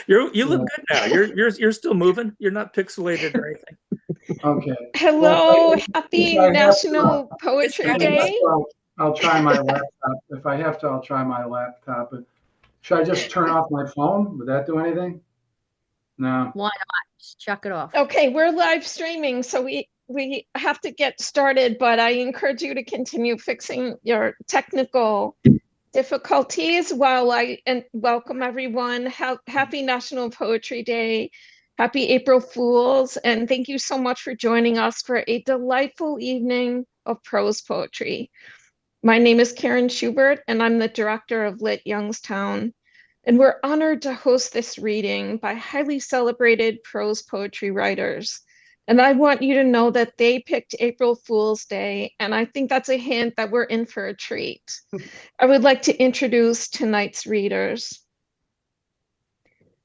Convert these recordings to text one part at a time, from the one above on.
You look good now. You're still moving. You're not pixelated or anything. Okay. Hello, happy if I have National Poetry Day. I'll try my laptop. If I have to, I'll try my laptop. But should I just turn off my phone? Would that do anything? No. Why not? Just chuck it off. Okay, we're live streaming, so we have to get started, but I encourage you to continue fixing your technical difficulties while I welcome everyone. Happy National Poetry Day. Happy April Fools, and thank you so much for joining us for a delightful evening of prose poetry. My name is Karen Schubert, and I'm the director of Lit Youngstown. And we're honored to host this reading by highly celebrated prose poetry writers. And I want you to know that they picked April Fool's Day, and I think that's a hint that we're in for a treat. I would like to introduce tonight's readers.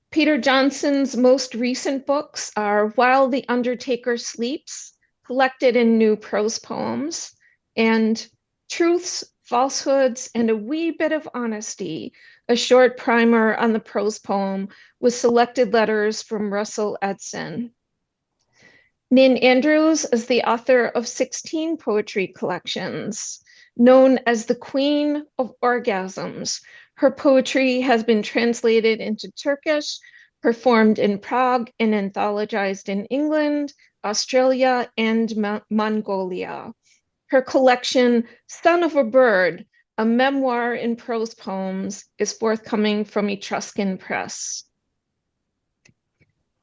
Peter Johnson's most recent books are While the Undertaker Sleeps, collected in New Prose Poems, and Truths, Falsehoods, and a Wee Bit of Honesty, a short primer on the prose poem with selected letters from Russell Edson. Nin Andrews is the author of 16 poetry collections. Known as the Queen of Orgasms, her poetry has been translated into Turkish, performed in Prague, and anthologized in England, Australia, and Mongolia. Her collection, Son of a Bird, a memoir in prose poems, is forthcoming from Etruscan Press.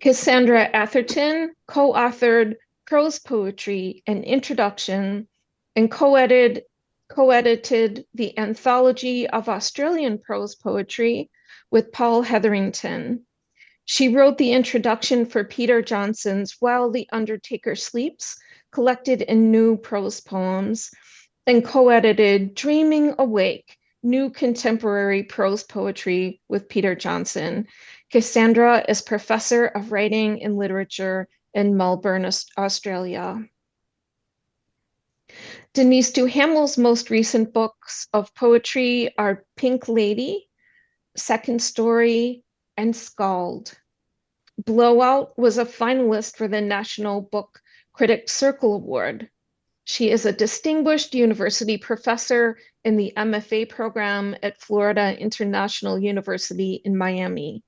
Cassandra Atherton co-authored Prose Poetry, an Introduction, and co-edited the Anthology of Australian Prose Poetry with Paul Hetherington. She wrote the introduction for Peter Johnson's While the Undertaker Sleeps, collected in New Prose Poems, and co-edited Dreaming Awake, New Contemporary Prose Poetry with Peter Johnson. Cassandra is Professor of Writing and Literature in Melbourne, Australia. Denise Duhamel's most recent books of poetry are Pink Lady, Second Story, and Scald. Blowout was a finalist for the National Book Critics Circle Award. She is a distinguished university professor in the MFA program at Florida International University in Miami.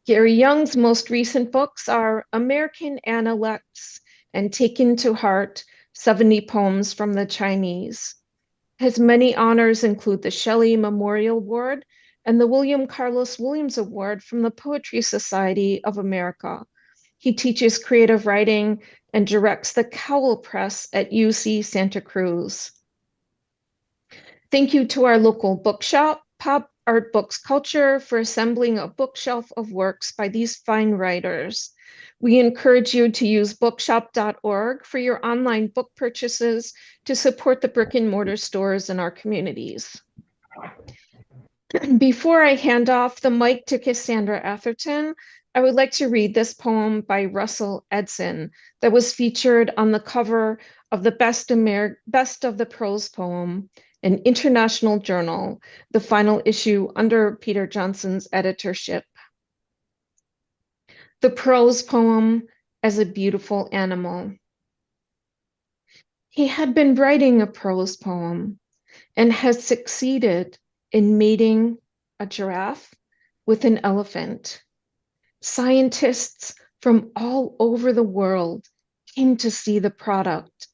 Gary Young's most recent books are American Analects and Taken to Heart, 70 Poems from the Chinese. His many honors include the Shelley Memorial Award and the William Carlos Williams Award from the Poetry Society of America. He teaches creative writing and directs the Cowl Press at UC Santa Cruz. Thank you to our local bookshop, Pop Art Books Culture, for assembling a bookshelf of works by these fine writers. We encourage you to use bookshop.org for your online book purchases to support the brick and mortar stores in our communities. Before I hand off the mic to Cassandra Atherton, I would like to read this poem by Russell Edson that was featured on the cover of the Best of the Prose Poem, an international journal, the final issue under Peter Johnson's editorship. The prose poem as a beautiful animal. He had been writing a prose poem and had succeeded in mating a giraffe with an elephant. Scientists from all over the world came to see the product.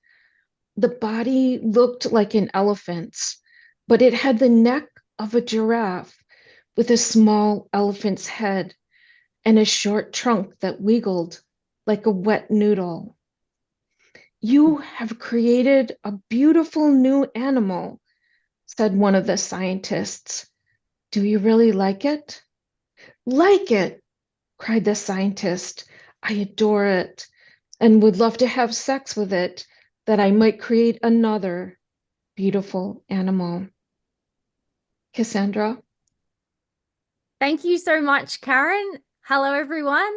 The body looked like an elephant's, but it had the neck of a giraffe with a small elephant's head and a short trunk that wiggled like a wet noodle. You have created a beautiful new animal, said one of the scientists. Do you really like it? Like it, cried the scientist. I adore it and would love to have sex with it, that I might create another beautiful animal. Cassandra? Thank you so much, Karen. Hello, everyone.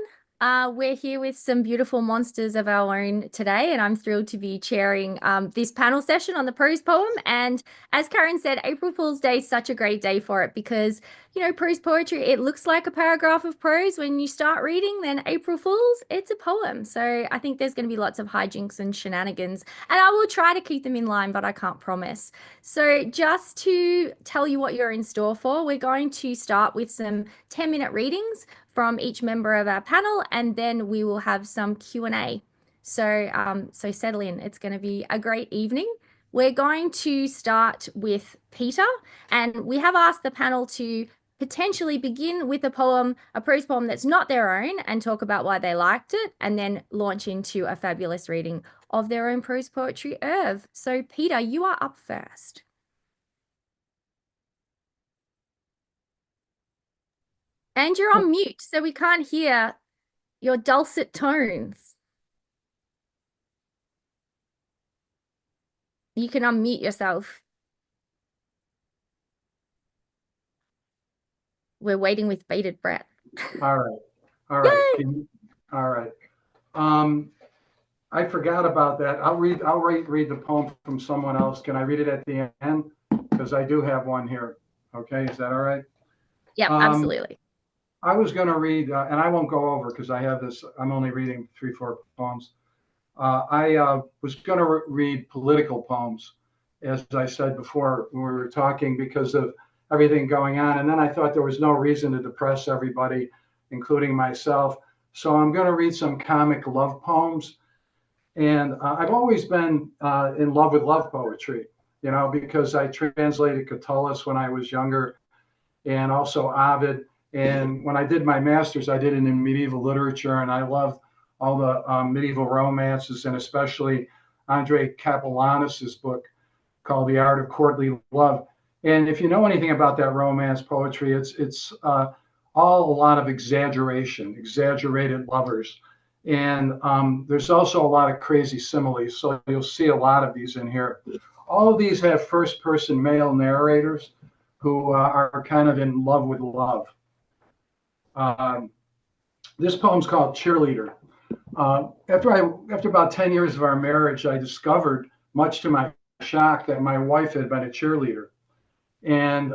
We're here with some beautiful monsters of our own today, and I'm thrilled to be chairing this panel session on the prose poem. And as Karen said, April Fool's Day is such a great day for it because, you know, prose poetry, it looks like a paragraph of prose when you start reading, then April Fool's, it's a poem. So I think there's going to be lots of hijinks and shenanigans, and I will try to keep them in line, but I can't promise. So just to tell you what you're in store for, we're going to start with some 10-minute readings from each member of our panel, and then we will have some Q&A. So settle in. It's going to be a great evening. We're going to start with Peter, and we have asked the panel to potentially begin with a poem, a prose poem that's not their own, and talk about why they liked it, and then launch into a fabulous reading of their own prose poetry oeuvre. So Peter, you are up first. And you're on mute, so we can't hear your dulcet tones. You can unmute yourself. We're waiting with bated breath. All right. All right. All right. I forgot about that. I'll read the poem from someone else. Can I read it at the end? Because I do have one here. Okay, is that all right? Yeah, absolutely. I was going to read, and I won't go over because I have this. I'm only reading 3-4 poems. I was going to read political poems, as I said before when we were talking, because of everything going on. And then I thought there was no reason to depress everybody, including myself. So I'm going to read some comic love poems. And I've always been in love with love poetry, you know, because I translated Catullus when I was younger, and also Ovid. And when I did my master's, I did it in medieval literature, and I love all the medieval romances, and especially Andre Capellanus's book called The Art of Courtly Love. And if you know anything about that romance poetry, it's all a lot of exaggeration, exaggerated lovers. And there's also a lot of crazy similes, so you'll see a lot of these in here. All of these have first-person male narrators who are kind of in love with love. This poem's called Cheerleader. After about 10 years of our marriage, I discovered, much to my shock, that my wife had been a cheerleader. And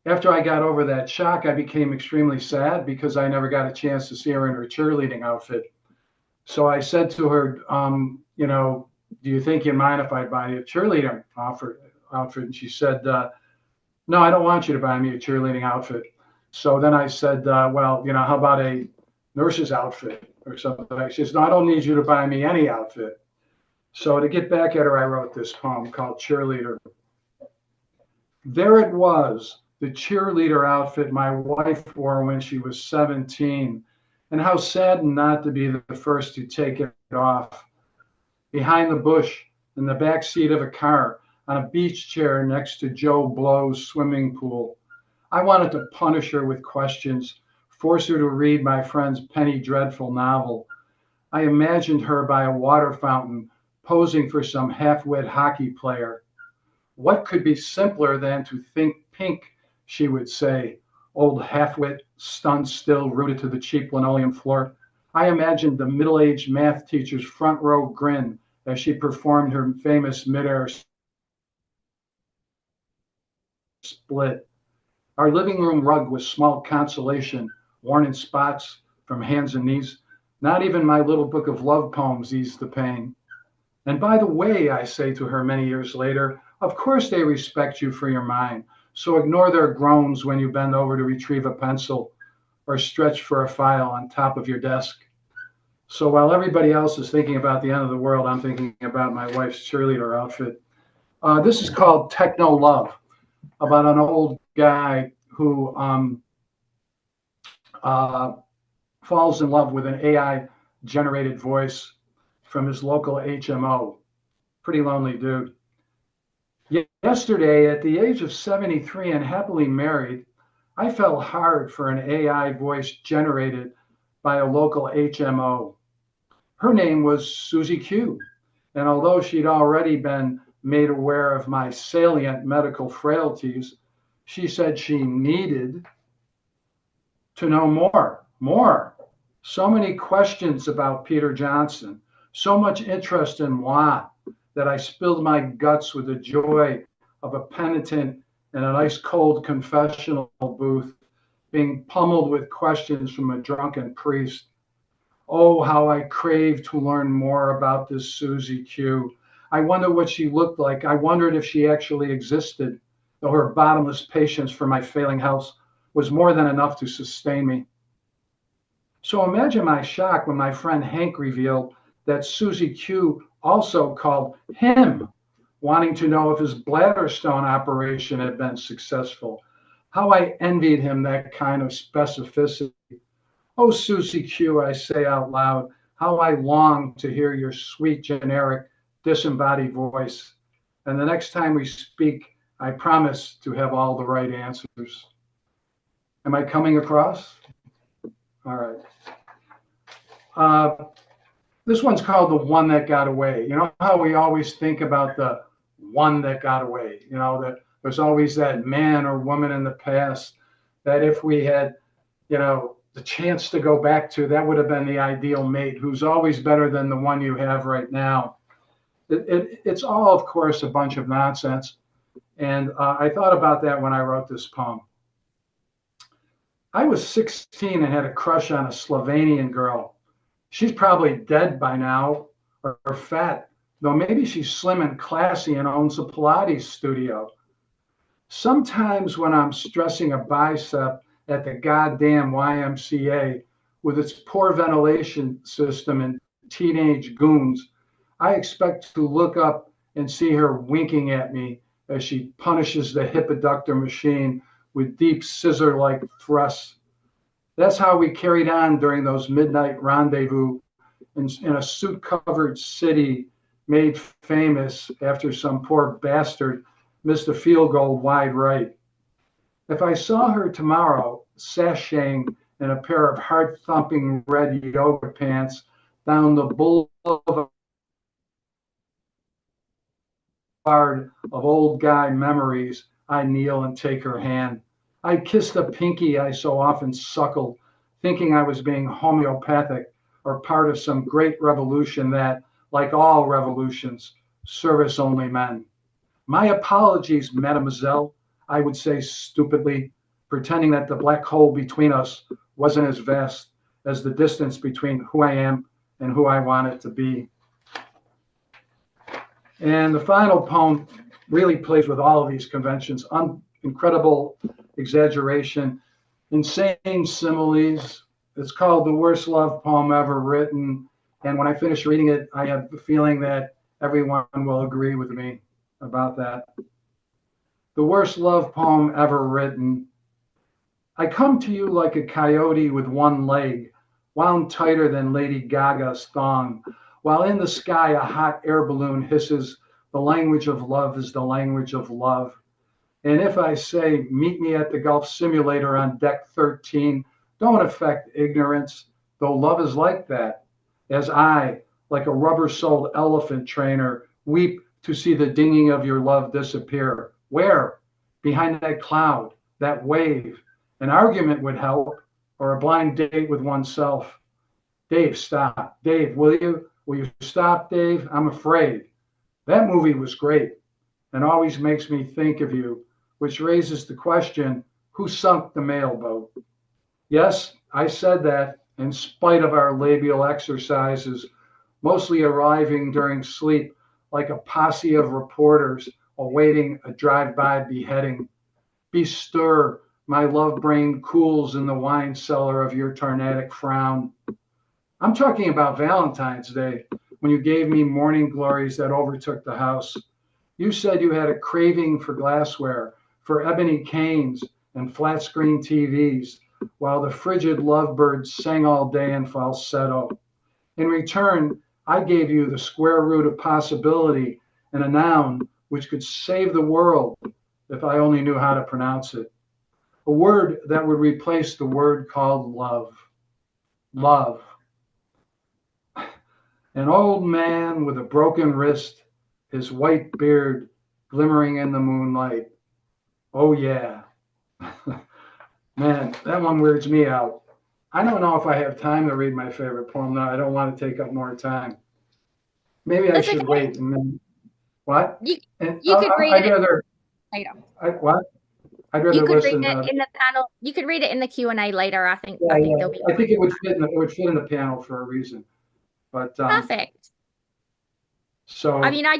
after I got over that shock, I became extremely sad because I never got a chance to see her in her cheerleading outfit. So I said to her, you know, do you think you'd mind if I buy you a cheerleading outfit? And she said, no, I don't want you to buy me a cheerleading outfit. So then I said, well, you know, how about a nurse's outfit or something? She says, no, I don't need you to buy me any outfit. So to get back at her, I wrote this poem called Cheerleader. There it was, the cheerleader outfit my wife wore when she was 17, and how saddened not to be the first to take it off. Behind the bush, in the back seat of a car, on a beach chair next to Joe Blow's swimming pool. I wanted to punish her with questions, force her to read my friend's Penny Dreadful novel. I imagined her by a water fountain, posing for some half-wit hockey player. What could be simpler than to think pink, she would say, old half-wit, stunned still, rooted to the cheap linoleum floor. I imagined the middle-aged math teacher's front row grin as she performed her famous midair split. Our living room rug was small consolation, worn in spots from hands and knees. Not even my little book of love poems eased the pain. And by the way, I say to her many years later, of course they respect you for your mind, so ignore their groans when you bend over to retrieve a pencil or stretch for a file on top of your desk. So while everybody else is thinking about the end of the world, I'm thinking about my wife's cheerleader outfit. This is called Techno Love, about an old guy who falls in love with an AI-generated voice from his local HMO. Pretty lonely dude. Yesterday, at the age of 73 and happily married, I fell hard for an AI voice generated by a local HMO. Her name was Susie Q, and although she'd already been made aware of my salient medical frailties, she said she needed to know more. So many questions about Peter Johnson, so much interest in moi that I spilled my guts with the joy of a penitent in an ice cold confessional booth being pummeled with questions from a drunken priest. Oh, how I crave to learn more about this Susie Q. I wonder what she looked like. I wondered if she actually existed, though her bottomless patience for my failing health was more than enough to sustain me. So imagine my shock when my friend Hank revealed that Susie Q also called him, wanting to know if his bladder stone operation had been successful. How I envied him that kind of specificity. Oh, Susie Q, I say out loud, how I long to hear your sweet, generic, disembodied voice. And the next time we speak, I promise to have all the right answers. Am I coming across? All right. This one's called The One That Got Away. You know how we always think about the one that got away? You know, that there's always that man or woman in the past that if we had, you know, the chance to go back to, that would have been the ideal mate, who's always better than the one you have right now. It's all, of course, a bunch of nonsense. And I thought about that when I wrote this poem. I was 16 and had a crush on a Slovenian girl. She's probably dead by now, or fat, though maybe she's slim and classy and owns a Pilates studio. Sometimes when I'm stressing a bicep at the goddamn YMCA with its poor ventilation system and teenage goons, I expect to look up and see her winking at me as she punishes the hip adductor machine with deep scissor-like thrusts. That's how we carried on during those midnight rendezvous in a suit-covered city made famous after some poor bastard missed a field goal wide right. If I saw her tomorrow sashaying in a pair of heart-thumping red yoga pants down the boulevard of old guy memories, I'd kneel and take her hand. I'd kiss the pinky I so often suckled, thinking I was being homeopathic or part of some great revolution that, like all revolutions, service only men. My apologies, mademoiselle, I would say stupidly, pretending that the black hole between us wasn't as vast as the distance between who I am and who I want it to be. And the final poem really plays with all of these conventions. Incredible exaggeration, insane similes. It's called The Worst Love Poem Ever Written. And when I finish reading it, I have the feeling that everyone will agree with me about that. The worst love poem ever written. I come to you like a coyote with one leg, wound tighter than Lady Gaga's thong, while in the sky a hot air balloon hisses, the language of love is the language of love. And if I say, meet me at the golf simulator on deck 13, don't affect ignorance, though love is like that, as I, like a rubber-soled elephant trainer, weep to see the dinging of your love disappear. Where? Behind that cloud, that wave. An argument would help, or a blind date with oneself. Dave, stop. Dave, will you? Will you stop, Dave? I'm afraid. That movie was great and always makes me think of you, which raises the question, who sunk the mail boat? Yes, I said that in spite of our labial exercises, mostly arriving during sleep like a posse of reporters awaiting a drive-by beheading. Bestir, my love brain cools in the wine cellar of your tornadic frown. I'm talking about Valentine's Day, when you gave me morning glories that overtook the house. You said you had a craving for glassware, for ebony canes and flat screen TVs, while the frigid lovebirds sang all day in falsetto. In return, I gave you the square root of possibility and a noun which could save the world if I only knew how to pronounce it. A word that would replace the word called love. Love. An old man with a broken wrist, his white beard glimmering in the moonlight. Oh yeah. Man, that one weirds me out. I don't know if I have time to read my favorite poem now. I don't want to take up more time. Maybe I That's should okay. wait and then what? You And you could read I'd it rather later. what? I'd You rather could read listen. it in the panel. You could read it in the Q&A later. I think Yeah, there'll be I think it would fit. It would fit in the panel for a reason. But perfect. so I mean, I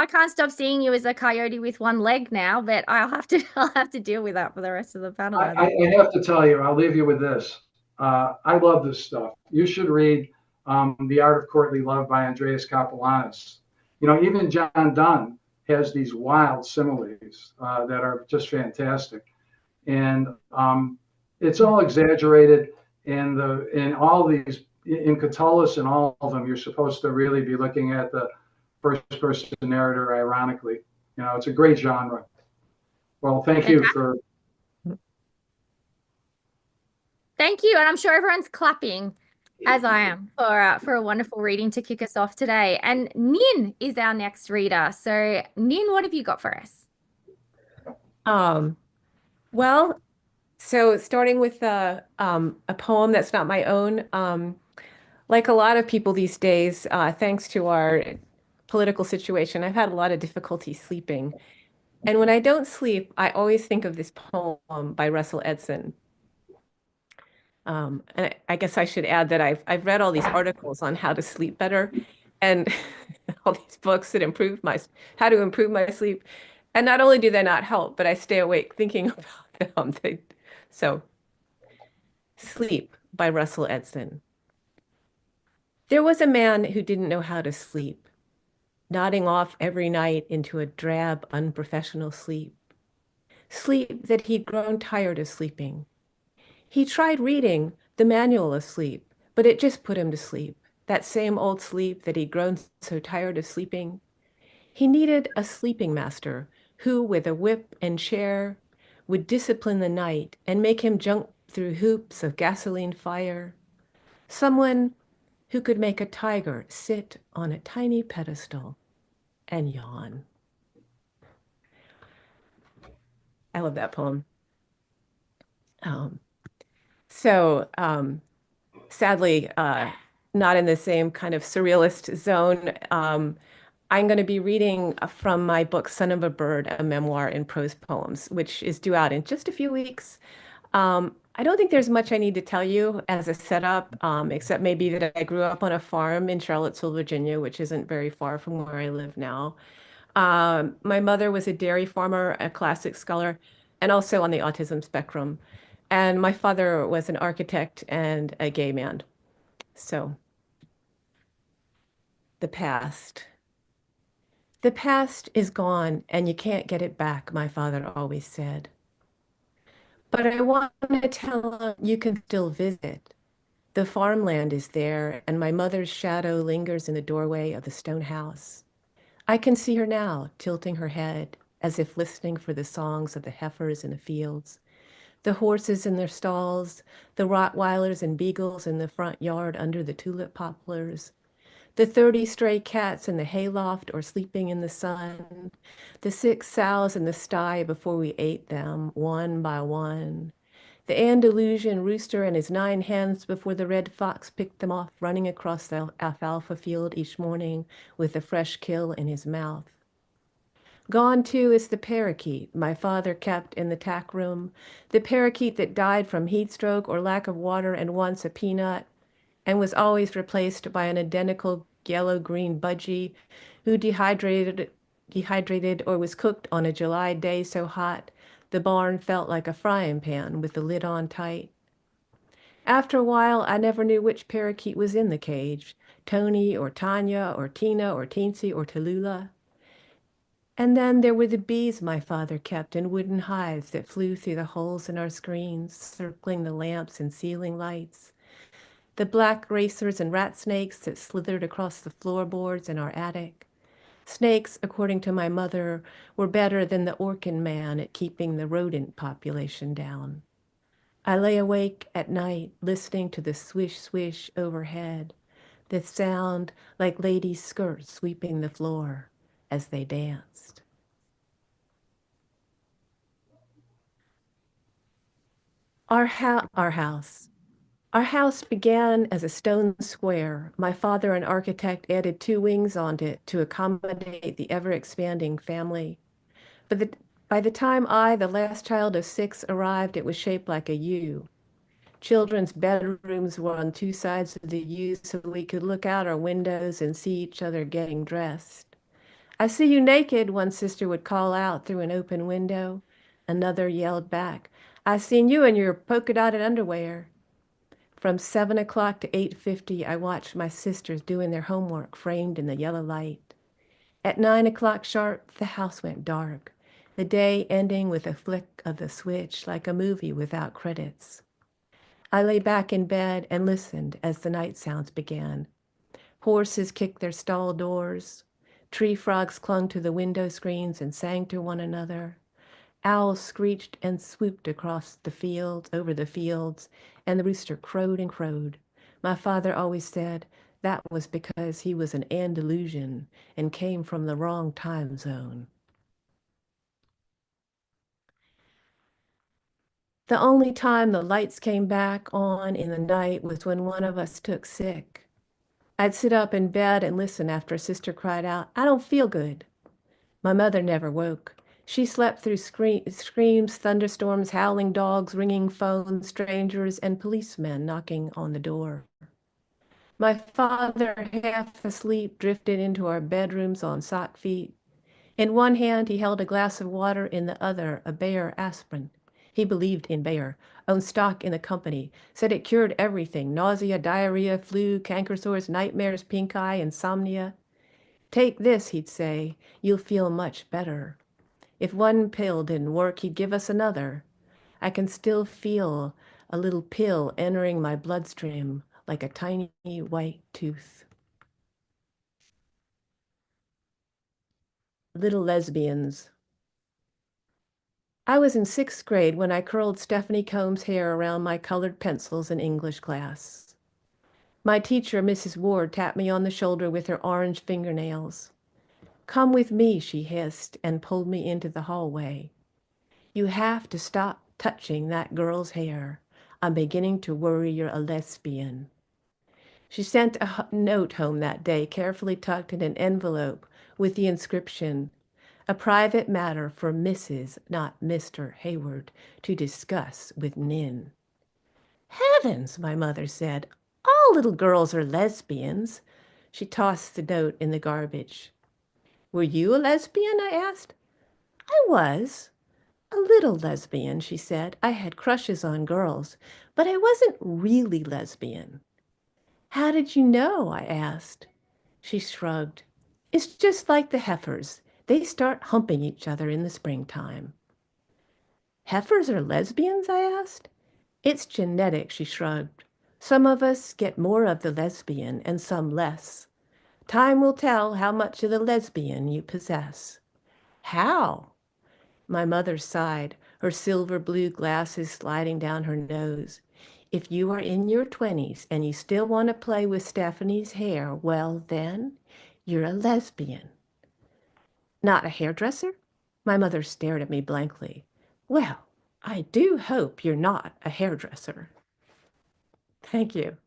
can't stop seeing you as a coyote with one leg now, but I'll have to deal with that for the rest of the panel. I have to tell you, I'll leave you with this. I love this stuff. You should read The Art of Courtly Love by Andreas Capellanus. You know, even John Donne has these wild similes that are just fantastic. And it's all exaggerated. And in all these, in Catullus and all of them, you're supposed to really be looking at the first person narrator, ironically. You know, it's a great genre. Well, thank you for. Thank you, and I'm sure everyone's clapping, as I am, for a wonderful reading to kick us off today. And Nin is our next reader. So, Nin, what have you got for us? Well, so starting with a poem that's not my own, like a lot of people these days, thanks to our political situation, I've had a lot of difficulty sleeping. And when I don't sleep, I always think of this poem by Russell Edson. And I guess I should add that I've read all these articles on how to sleep better and all these books that how to improve my sleep. And not only do they not help, but I stay awake thinking about them. So, Sleep by Russell Edson. There was a man who didn't know how to sleep, nodding off every night into a drab, unprofessional sleep. Sleep that he'd grown tired of sleeping. He tried reading the manual of sleep, but it just put him to sleep. That same old sleep that he'd grown so tired of sleeping. He needed a sleeping master who, with a whip and chair, would discipline the night and make him jump through hoops of gasoline fire. Someone who could make a tiger sit on a tiny pedestal and yawn. I love that poem. Sadly, not in the same kind of surrealist zone. I'm going to be reading from my book, Son of a Bird, a memoir in prose poems, which is due out in just a few weeks. I don't think there's much I need to tell you as a setup, except maybe that I grew up on a farm in Charlottesville, Virginia, which isn't very far from where I live now. My mother was a dairy farmer, a classic scholar, and also on the autism spectrum. And my father was an architect and a gay man. So, the past. The past is gone and you can't get it back, my father always said. But I want to tell him you can still visit. The farmland is there, and my mother's shadow lingers in the doorway of the stone house. I can see her now, tilting her head, as if listening for the songs of the heifers in the fields, the horses in their stalls, the Rottweilers and beagles in the front yard under the tulip poplars, the 30 stray cats in the hayloft or sleeping in the sun, the 6 sows in the sty before we ate them, one by one, the Andalusian rooster and his 9 hens before the red fox picked them off, running across the alfalfa field each morning with a fresh kill in his mouth. Gone, too, is the parakeet my father kept in the tack room, the parakeet that died from heat stroke or lack of water and once a peanut, and was always replaced by an identical yellow-green budgie who dehydrated or was cooked on a July day so hot the barn felt like a frying pan with the lid on tight. After a while, I never knew which parakeet was in the cage, Tony or Tanya or Tina or Teensy or Tallulah. And then there were the bees my father kept in wooden hives that flew through the holes in our screens, circling the lamps and ceiling lights. The black racers and rat snakes that slithered across the floorboards in our attic. Snakes, according to my mother, were better than the Orkin man at keeping the rodent population down. I lay awake at night listening to the swish-swish overhead, the sound like ladies' skirts sweeping the floor as they danced. Our house. Our house began as a stone square. My father, an architect, added 2 wings on it to accommodate the ever-expanding family. But by the time I, the last child of 6, arrived, it was shaped like a U. Children's bedrooms were on 2 sides of the U so we could look out our windows and see each other getting dressed. "I see you naked," one sister would call out through an open window. Another yelled back, "I seen you in your polka-dotted underwear." From 7 o'clock to 8:50, I watched my sisters doing their homework framed in the yellow light. At 9 o'clock sharp, the house went dark, the day ending with a flick of the switch like a movie without credits. I lay back in bed and listened as the night sounds began. Horses kicked their stall doors. Tree frogs clung to the window screens and sang to one another. Owls screeched and swooped across the fields, over the fields, and the rooster crowed and crowed. My father always said that was because he was an Andalusian and came from the wrong time zone. The only time the lights came back on in the night was when one of us took sick. I'd sit up in bed and listen after a sister cried out, "I don't feel good." My mother never woke. She slept through screams, thunderstorms, howling dogs, ringing phones, strangers, and policemen knocking on the door. My father, half asleep, drifted into our bedrooms on sock feet. In one hand, he held a glass of water, in the other, a Bayer aspirin. He believed in Bayer, owned stock in the company, said it cured everything: nausea, diarrhea, flu, canker sores, nightmares, pink eye, insomnia. "Take this," he'd say, "you'll feel much better." If one pill didn't work, he'd give us another. I can still feel a little pill entering my bloodstream like a tiny white tooth. Little lesbians. I was in 6th grade when I curled Stephanie Combs' hair around my colored pencils in English class. My teacher, Mrs. Ward, tapped me on the shoulder with her orange fingernails. "Come with me," she hissed, and pulled me into the hallway. "You have to stop touching that girl's hair. I'm beginning to worry you're a lesbian." She sent a note home that day, carefully tucked in an envelope with the inscription, "A private matter for Mrs., not Mr. Hayward, to discuss with Nin." "Heavens," my mother said. "All little girls are lesbians." She tossed the note in the garbage. "Were you a lesbian?" I asked. "I was. A little lesbian," she said. "I had crushes on girls, but I wasn't really lesbian." "How did you know?" I asked. She shrugged. "It's just like the heifers. They start humping each other in the springtime." "Heifers are lesbians?" I asked. "It's genetic," she shrugged. "Some of us get more of the lesbian and some less. Time will tell how much of the lesbian you possess." "How?" My mother sighed, her silver blue glasses sliding down her nose. "If you are in your 20s and you still want to play with Stephanie's hair, well then, you're a lesbian." "Not a hairdresser?" My mother stared at me blankly. "Well, I do hope you're not a hairdresser." Thank you.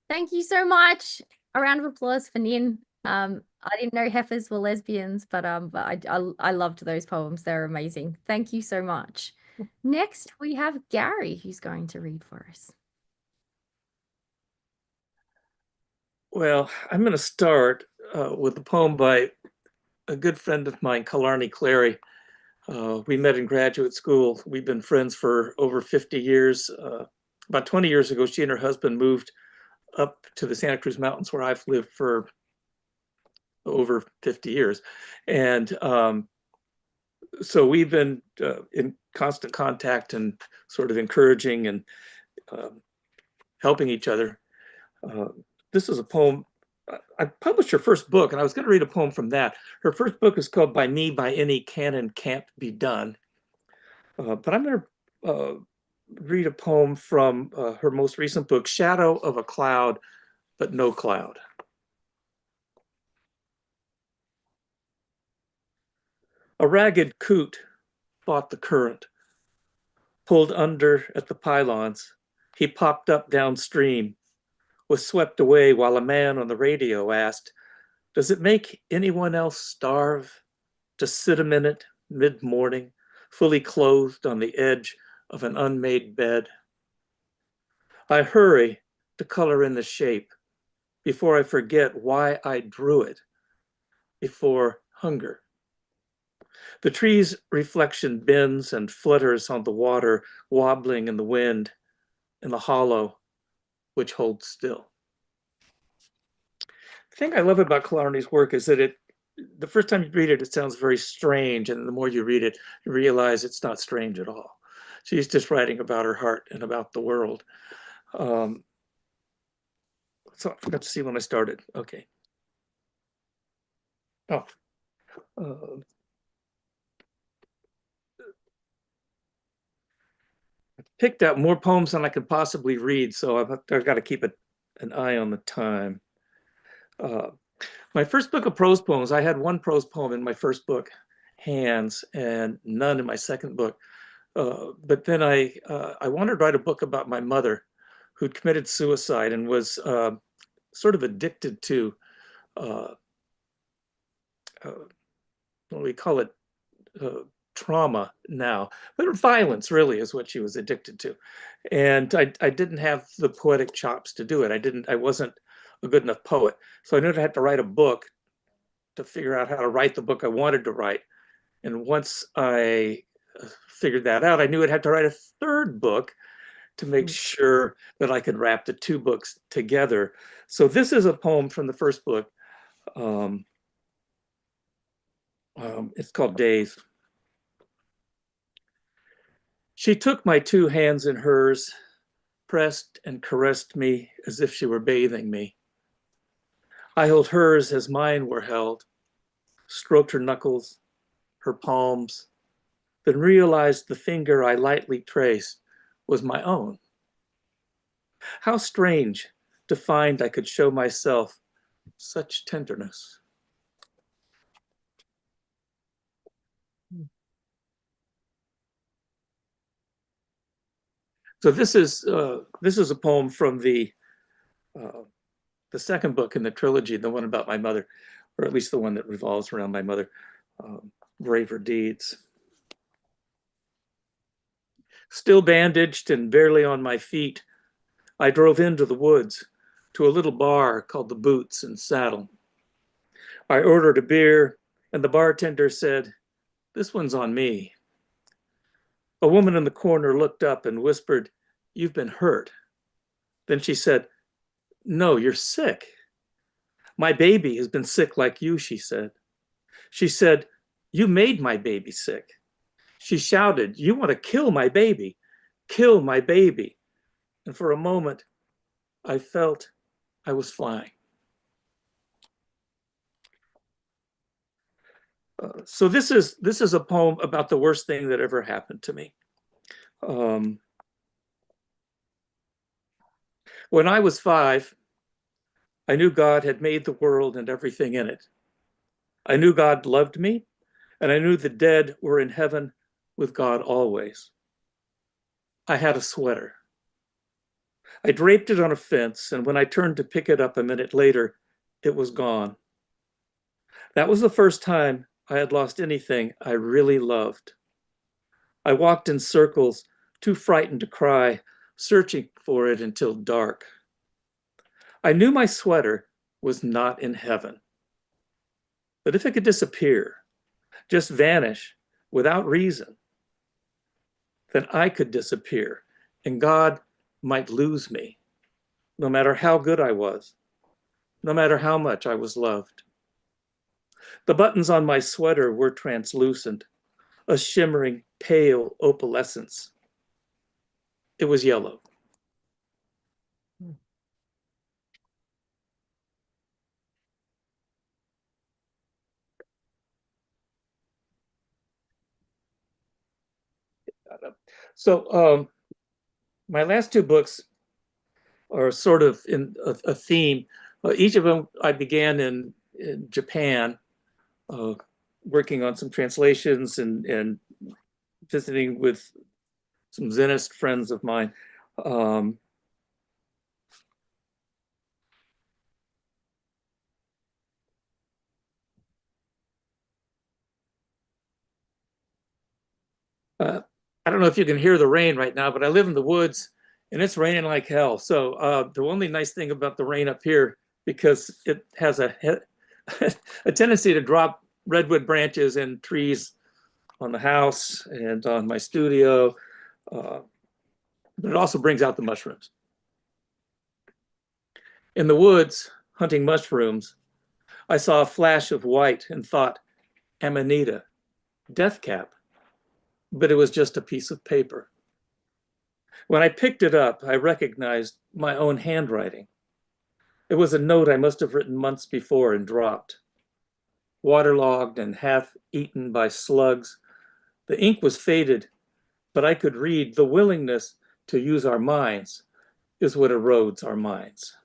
Thank you so much. A round of applause for Nin. I didn't know heifers were lesbians, but I loved those poems. They're amazing. Thank you so much. Next, we have Gary, who's going to read for us. Well, I'm going to start with a poem by a good friend of mine, Killarney Clary. We met in graduate school. We've been friends for over 50 years. About 20 years ago, she and her husband moved up to the Santa Cruz Mountains, where I've lived for over 50 years. And so we've been in constant contact and sort of encouraging and helping each other. This is a poem. I published her first book, and I was going to read a poem from that. Her first book is called "By Me, By Any Canon Can't Be Done." But I'm going to read a poem from her most recent book, "Shadow of a Cloud, But No Cloud." A ragged coot fought the current, pulled under at the pylons. He popped up downstream, was swept away while a man on the radio asked, "Does it make anyone else starve to sit a minute mid-morning, fully clothed on the edge of an unmade bed?" I hurry to color in the shape before I forget why I drew it, before hunger. The tree's reflection bends and flutters on the water, wobbling in the wind, in the hollow which holds still. The thing I love about Killarney's work is that the first time you read it, it sounds very strange, and the more you read it, you realize it's not strange at all. She's just writing about her heart and about the world. So I forgot to see when I started. Okay. Oh. Picked out more poems than I could possibly read, so I've got to keep an eye on the time. My first book of prose poems, I had one prose poem in my first book, Hands, and none in my second book. But then I wanted to write a book about my mother, who'd committed suicide and was sort of addicted to, what do we call it, trauma now, but violence really is what she was addicted to. And I didn't have the poetic chops to do it. I wasn't a good enough poet. So I knew I had to write a book to figure out how to write the book I wanted to write. And once I figured that out, I knew I'd have to write a third book to make sure that I could wrap the two books together. So this is a poem from the first book. It's called Days. She took my two hands in hers, pressed and caressed me as if she were bathing me. I held hers as mine were held, stroked her knuckles, her palms, then realized the finger I lightly traced was my own. How strange to find I could show myself such tenderness. So this is a poem from the second book in the trilogy, the one about my mother, or at least the one that revolves around my mother, Braver Deeds. Still bandaged and barely on my feet, I drove into the woods to a little bar called the Boots and Saddle. I ordered a beer, and the bartender said, "This one's on me." A woman in the corner looked up and whispered, "You've been hurt." Then she said, "No, you're sick." "My baby has been sick like you," she said. She said, "You made my baby sick." She shouted, "You want to kill my baby, kill my baby." And for a moment, I felt I was flying. So this is a poem about the worst thing that ever happened to me. When I was 5, I knew God had made the world and everything in it. I knew God loved me, and I knew the dead were in heaven with God always. I had a sweater. I draped it on a fence, and when I turned to pick it up a minute later, it was gone. That was the first time I had lost anything I really loved. I walked in circles, too frightened to cry, searching for it until dark. I knew my sweater was not in heaven. But if it could disappear, just vanish without reason, then I could disappear, and God might lose me, no matter how good I was, no matter how much I was loved. The buttons on my sweater were translucent, a shimmering, pale opalescence. It was yellow. So my last two books are sort of in a theme. Each of them I began in Japan, working on some translations and visiting with some Zenist friends of mine. I don't know if you can hear the rain right now, but I live in the woods and it's raining like hell. So the only nice thing about the rain up here, because it has a tendency to drop redwood branches and trees on the house and on my studio, but it also brings out the mushrooms. In the woods, hunting mushrooms, I saw a flash of white and thought, Amanita, death cap, but it was just a piece of paper. When I picked it up, I recognized my own handwriting. It was a note I must have written months before and dropped. Waterlogged and half eaten by slugs, the ink was faded, but I could read the willingness to use our minds is what erodes our minds.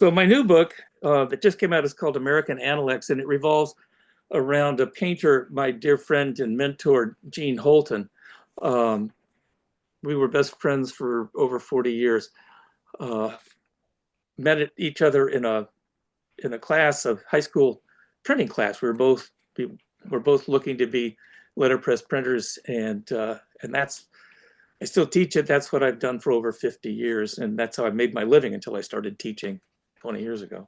So my new book that just came out is called American Analects, and it revolves around a painter, my dear friend and mentor, Gene Holton. We were best friends for over 40 years. Met each other in a class of high school printing class. We were both looking to be letterpress printers, and that's, I still teach it. That's what I've done for over 50 years, and that's how I made my living until I started teaching 20 years ago.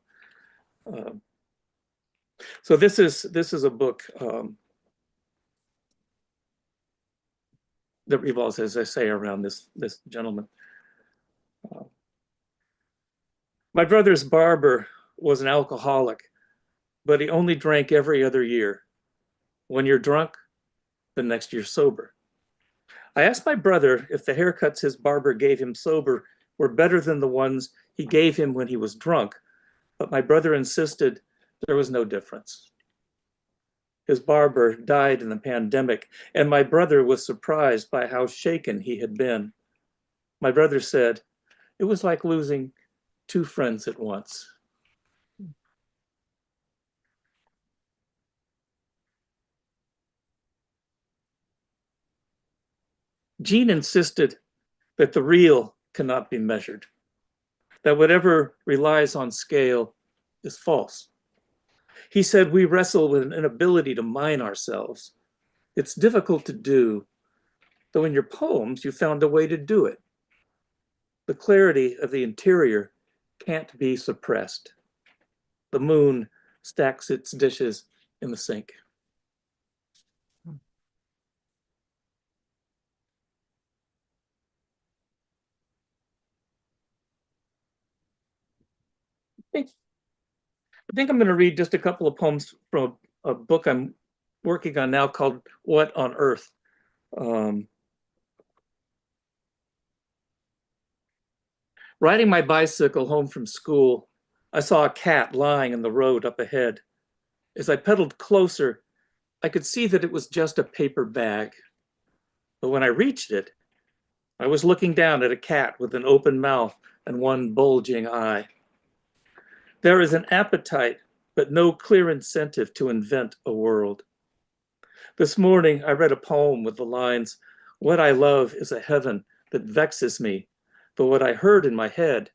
So this is a book that revolves, as I say, around this gentleman. My brother's barber was an alcoholic, but he only drank every other year. When you're drunk, the next year sober. I asked my brother if the haircuts his barber gave him sober were better than the ones he gave him when he was drunk, but my brother insisted there was no difference. His barber died in the pandemic, and my brother was surprised by how shaken he had been. My brother said, it was like losing two friends at once. Gene insisted that the real cannot be measured, that whatever relies on scale is false. He said we wrestle with an inability to mine ourselves. It's difficult to do, though in your poems you found a way to do it. The clarity of the interior can't be suppressed. The moon stacks its dishes in the sink. I think I'm going to read just a couple of poems from a book I'm working on now called What on Earth? Riding my bicycle home from school, I saw a cat lying in the road up ahead. As I pedaled closer, I could see that it was just a paper bag. But when I reached it, I was looking down at a cat with an open mouth and one bulging eye. There is an appetite, but no clear incentive to invent a world. This morning, I read a poem with the lines, what I love is a heaven that vexes me, but what I heard in my head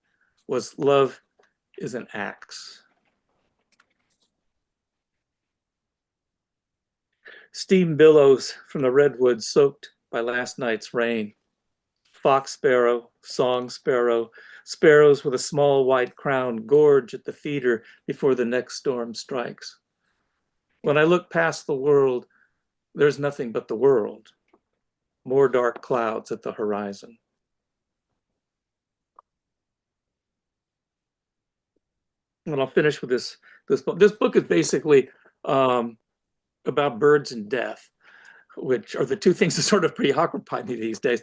was love is an axe. Steam billows from the redwoods soaked by last night's rain. Fox sparrow, song sparrow, sparrows with a small white crown gorge at the feeder before the next storm strikes. When I look past the world, there's nothing but the world. More dark clouds at the horizon. And I'll finish with this book. This book is basically about birds and death, which are the two things that sort of preoccupy me these days.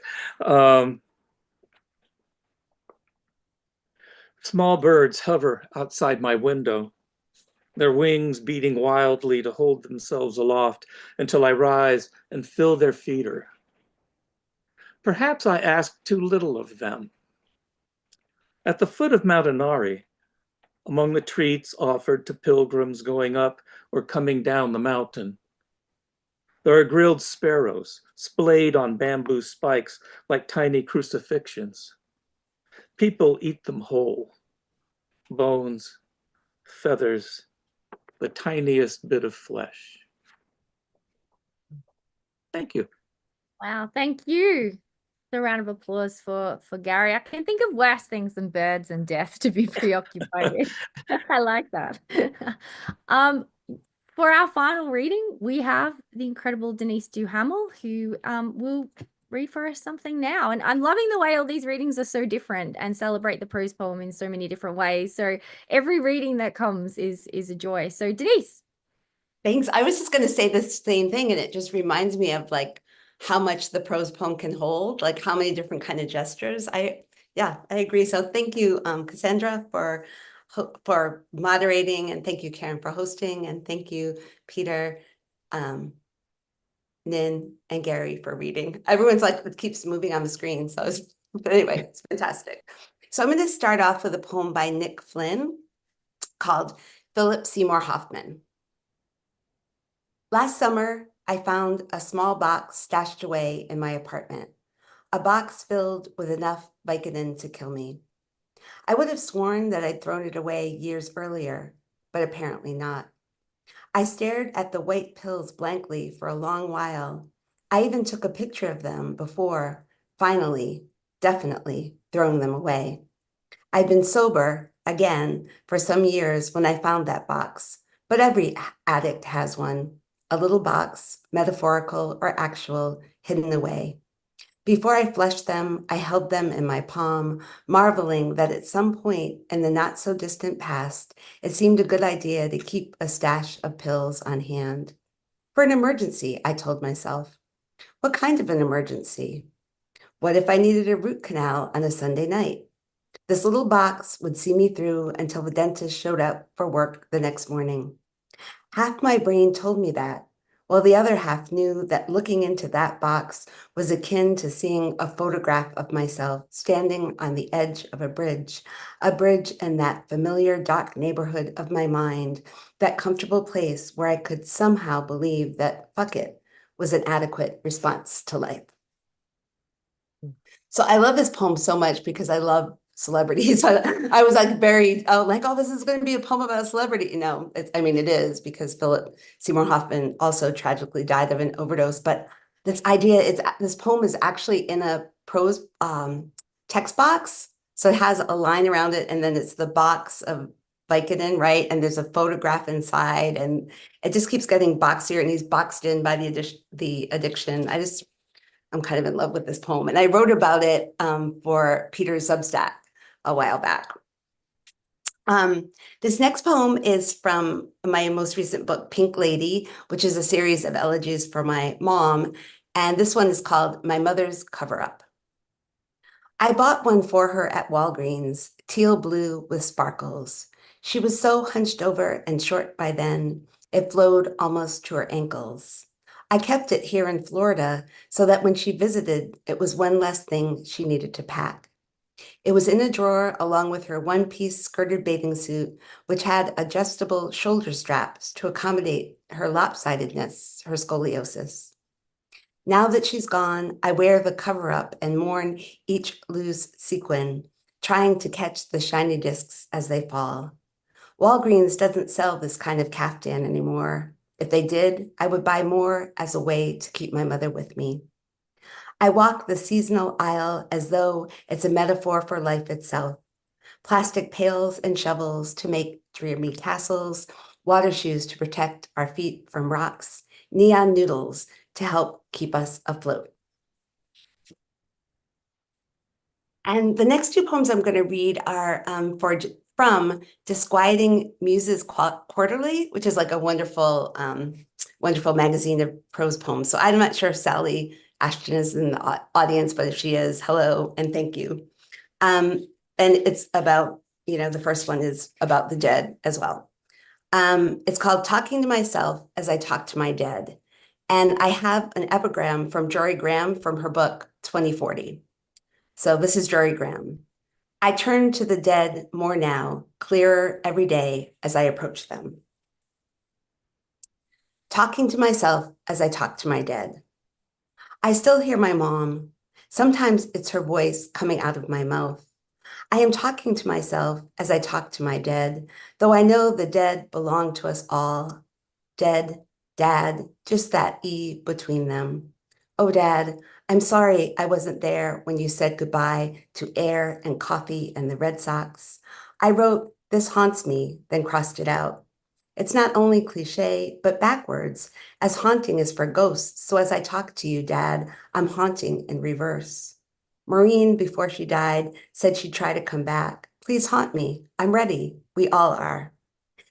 Small birds hover outside my window, their wings beating wildly to hold themselves aloft until I rise and fill their feeder. Perhaps I ask too little of them. At the foot of Mount Inari, among the treats offered to pilgrims going up or coming down the mountain, there are grilled sparrows splayed on bamboo spikes like tiny crucifixions. People eat them whole. Bones, feathers, the tiniest bit of flesh. Thank you. Wow, thank you. A round of applause for Gary. I can think of worse things than birds and death to be preoccupied with. I like that. For our final reading, we have the incredible Denise Duhamel, who will read for us something now. And I'm loving the way all these readings are so different and celebrate the prose poem in so many different ways. So every reading that comes is a joy. So Denise. Thanks. I was just going to say the same thing, and it just reminds me of like how much the prose poem can hold, like how many different kind of gestures. Yeah, I agree. So thank you, Cassandra, for moderating, and thank you, Karen, for hosting, and thank you, Peter, Nin, and Gary for reading. Everyone's like, it keeps moving on the screen. So but anyway, it's fantastic. So I'm going to start off with a poem by Nick Flynn called Philip Seymour Hoffman. Last summer, I found a small box stashed away in my apartment, a box filled with enough Vicodin to kill me. I would have sworn that I'd thrown it away years earlier, but apparently not. I stared at the white pills blankly for a long while. I even took a picture of them before, finally, definitely throwing them away. I'd been sober, again, for some years when I found that box, but every addict has one. A little box, metaphorical or actual, hidden away. Before I flushed them, I held them in my palm, marveling that at some point in the not so distant past, it seemed a good idea to keep a stash of pills on hand. For an emergency, I told myself. What kind of an emergency? What if I needed a root canal on a Sunday night? This little box would see me through until the dentist showed up for work the next morning. Half my brain told me that, while the other half knew that looking into that box was akin to seeing a photograph of myself standing on the edge of a bridge in that familiar dark neighborhood of my mind, that comfortable place where I could somehow believe that fuck it was an adequate response to life. So I love this poem so much because I love celebrities. I was like very like, oh, this is going to be a poem about a celebrity. You know, I mean, it is, because Philip Seymour Hoffman also tragically died of an overdose. But this idea, this poem is actually in a prose text box. So it has a line around it, and then it's the box of Vicodin, right? And there's a photograph inside, and it just keeps getting boxier, and he's boxed in by the addiction. I'm kind of in love with this poem, and I wrote about it for Peter's Substack a while back. This next poem is from my most recent book, Pink Lady, which is a series of elegies for my mom. And this one is called My Mother's Cover-Up. I bought one for her at Walgreens, teal blue with sparkles. She was so hunched over and short by then, it flowed almost to her ankles. I kept it here in Florida so that when she visited, it was one less thing she needed to pack. It was in a drawer along with her one-piece skirted bathing suit, which had adjustable shoulder straps to accommodate her lopsidedness, her scoliosis. Now that she's gone, I wear the cover-up and mourn each loose sequin, trying to catch the shiny discs as they fall. Walgreens doesn't sell this kind of caftan anymore. If they did, I would buy more as a way to keep my mother with me. I walk the seasonal aisle as though it's a metaphor for life itself. Plastic pails and shovels to make dreamy castles, water shoes to protect our feet from rocks, neon noodles to help keep us afloat. And the next two poems I'm going to read are from Disquieting Muses Quarterly, which is like a wonderful magazine of prose poems. So I'm not sure if Sally Ashton is in the audience, but if she is, hello and thank you. And it's about, the first one is about the dead as well. It's called Talking to Myself as I Talk to My Dead. And I have an epigram from Jory Graham from her book, 2040. So this is Jory Graham. I turn to the dead more now, clearer every day as I approach them. Talking to myself as I talk to my dead. I still hear my mom. Sometimes it's her voice coming out of my mouth. I am talking to myself as I talk to my dead, though I know the dead belong to us all. Dead, Dad, just that E between them. Oh, Dad, I'm sorry I wasn't there when you said goodbye to air and coffee and the Red Sox. I wrote, "This haunts me," then crossed it out. It's not only cliche, but backwards, as haunting is for ghosts. So as I talk to you, Dad, I'm haunting in reverse. Maureen, before she died, said she'd try to come back. Please haunt me. I'm ready. We all are.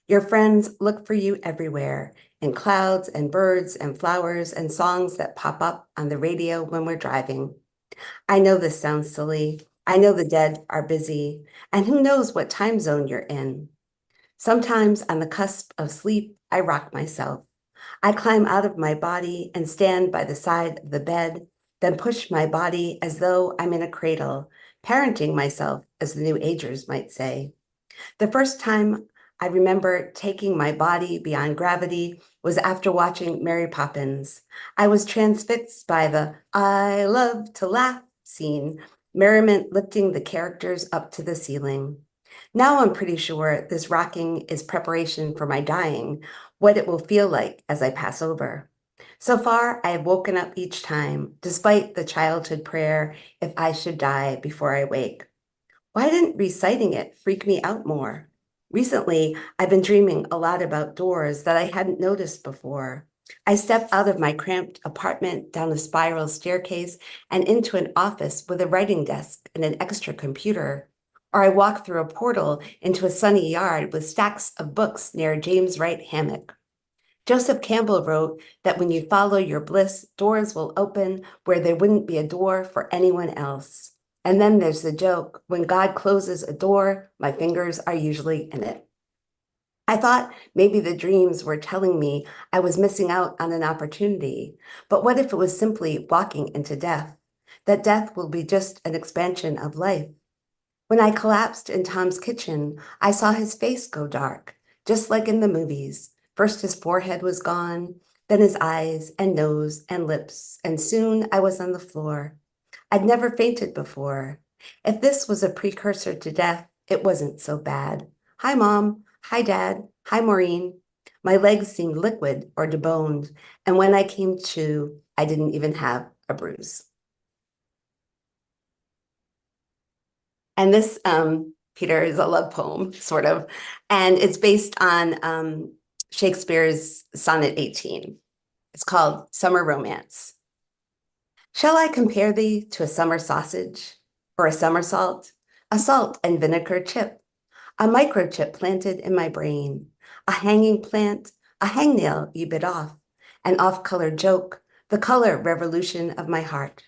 Your friends look for you everywhere, in clouds and birds and flowers and songs that pop up on the radio when we're driving. I know this sounds silly. I know the dead are busy, and who knows what time zone you're in. Sometimes on the cusp of sleep, I rock myself. I climb out of my body and stand by the side of the bed, then push my body as though I'm in a cradle, parenting myself, as the New Agers might say. The first time I remember taking my body beyond gravity was after watching Mary Poppins. I was transfixed by the "I love to laugh" scene, merriment lifting the characters up to the ceiling. Now I'm pretty sure this rocking is preparation for my dying, what it will feel like as I pass over. So far, I have woken up each time, despite the childhood prayer, if I should die before I wake. Why didn't reciting it freak me out more? Recently, I've been dreaming a lot about doors that I hadn't noticed before. I step out of my cramped apartment down a spiral staircase and into an office with a writing desk and an extra computer. Or I walk through a portal into a sunny yard with stacks of books near a James Wright hammock. Joseph Campbell wrote that when you follow your bliss, doors will open where there wouldn't be a door for anyone else. And then there's the joke, when God closes a door, my fingers are usually in it. I thought maybe the dreams were telling me I was missing out on an opportunity, but what if it was simply walking into death? That death will be just an expansion of life. When I collapsed in Tom's kitchen, I saw his face go dark, just like in the movies. First his forehead was gone, then his eyes and nose and lips, and soon I was on the floor. I'd never fainted before. If this was a precursor to death, it wasn't so bad. Hi, Mom. Hi, Dad. Hi, Maureen. My legs seemed liquid or deboned, and when I came to, I didn't even have a bruise. And this, Peter, is a love poem, sort of, and it's based on Shakespeare's Sonnet 18. It's called Summer Romance. Shall I compare thee to a summer sausage or a somersault, a salt and vinegar chip, a microchip planted in my brain, a hanging plant, a hangnail you bit off, an off-color joke, the color revolution of my heart?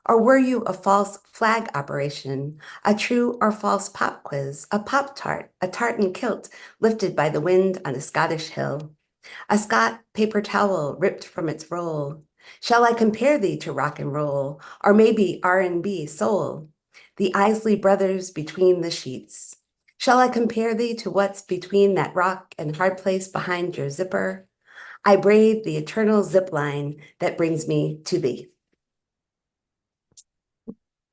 Or were you a false flag operation, a true or false pop quiz, a Pop-Tart, a tartan kilt lifted by the wind on a Scottish hill, a Scott paper towel ripped from its roll? Shall I compare thee to rock and roll, or maybe R&B soul, the Isley Brothers between the sheets? Shall I compare thee to what's between that rock and hard place behind your zipper? I braid the eternal zip line that brings me to thee.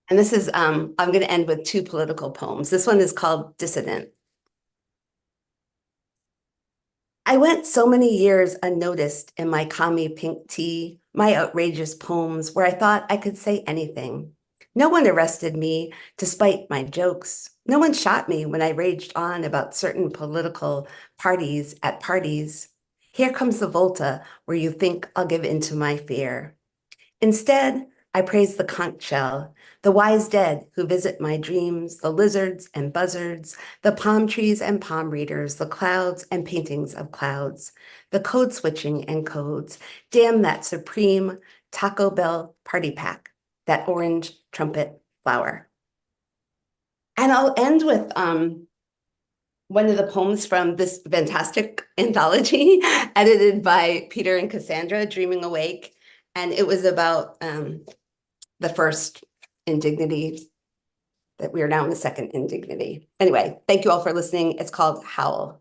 And this is, I'm going to end with two political poems. This one is called Dissident. I went so many years unnoticed in my commie pink tee, my outrageous poems where I thought I could say anything. No one arrested me despite my jokes. No one shot me when I raged on about certain political parties at parties. Here comes the Volta where you think I'll give in to my fear. Instead, I praise the conch shell, the wise dead who visit my dreams, the lizards and buzzards, the palm trees and palm readers, the clouds and paintings of clouds, the code switching and codes. Damn that supreme Taco Bell party pack, that orange trumpet flower. And I'll end with one of the poems from this fantastic anthology edited by Peter and Cassandra, Dreaming Awake. And it was about the first indignity, that we are now in the second indignity. Anyway, thank you all for listening. It's called Howl.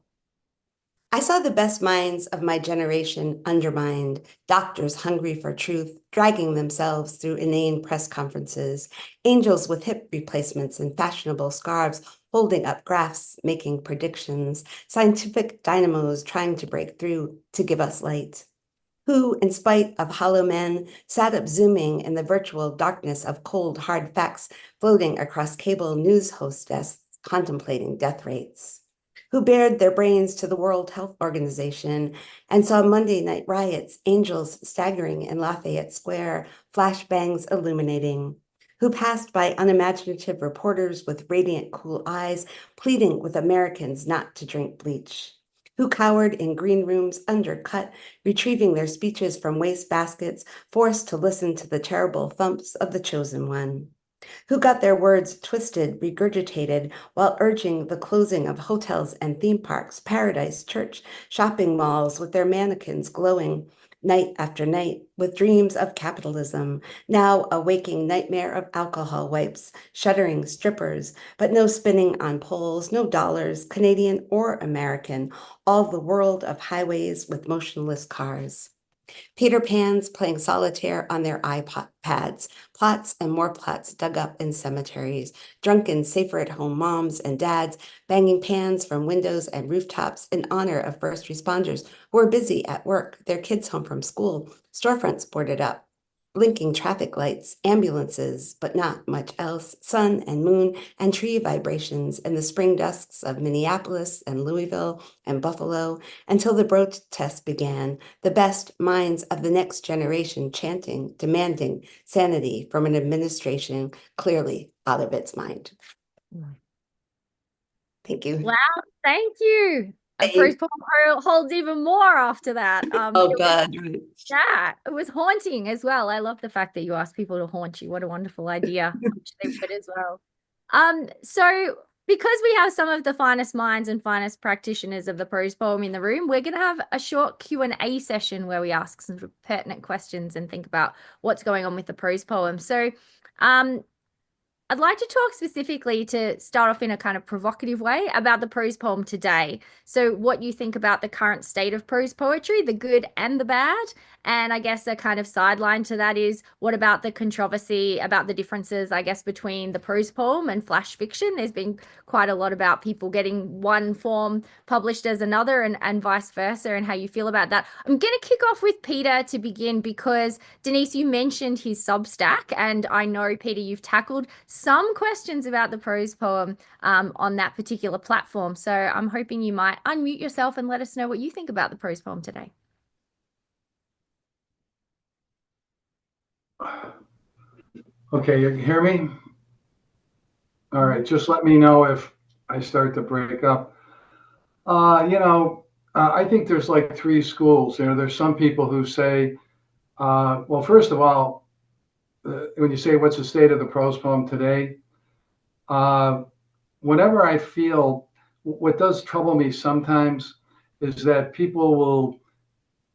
I saw the best minds of my generation undermined, doctors hungry for truth, dragging themselves through inane press conferences, angels with hip replacements and fashionable scarves holding up graphs, making predictions, scientific dynamos trying to break through to give us light. Who, in spite of hollow men, sat up zooming in the virtual darkness of cold, hard facts floating across cable news host desks, contemplating death rates. Who bared their brains to the World Health Organization and saw Monday night riots, angels staggering in Lafayette Square, flashbangs illuminating. Who passed by unimaginative reporters with radiant, cool eyes, pleading with Americans not to drink bleach. Who cowered in green rooms, undercut, retrieving their speeches from waste baskets, forced to listen to the terrible thumps of the chosen one. Who got their words twisted, regurgitated, while urging the closing of hotels and theme parks, paradise, church, shopping malls, with their mannequins glowing night after night with dreams of capitalism, now a waking nightmare of alcohol wipes, shuddering strippers, but no spinning on poles, no dollars, Canadian or American, all the world of highways with motionless cars. Peter Pans playing solitaire on their iPads, plots and more plots dug up in cemeteries, drunken safer-at-home moms and dads banging pans from windows and rooftops in honor of first responders who are busy at work, their kids home from school, storefronts boarded up, blinking traffic lights, ambulances, but not much else, sun and moon and tree vibrations in the spring dusks of Minneapolis and Louisville and Buffalo until the protest began, the best minds of the next generation chanting, demanding sanity from an administration clearly out of its mind. Thank you. Wow, thank you. A prose poem holds even more after that. Oh God. Yeah, it was haunting as well. I love the fact that you asked people to haunt you. What a wonderful idea, which they would as well. So because we have some of the finest minds and finest practitioners of the prose poem in the room, we're going to have a short Q&A session where we ask some pertinent questions and think about what's going on with the prose poem. So I'd like to talk specifically, to start off in a kind of provocative way, about the prose poem today. So what you think about the current state of prose poetry, the good and the bad. And I guess a kind of sideline to that is, what about the controversy about the differences, I guess, between the prose poem and flash fiction? There's been quite a lot about people getting one form published as another and vice versa, and how you feel about that. I'm going to kick off with Peter to begin, because Denise, you mentioned his Substack, and I know, Peter, you've tackled some questions about the prose poem on that particular platform. So I'm hoping you might unmute yourself and let us know what you think about the prose poem today. Okay, you hear me? All right, just let me know if I start to break up. I think there's like three schools. There's some people who say, well, first of all, when you say what's the state of the prose poem today, whenever I feel, what does trouble me sometimes is that people will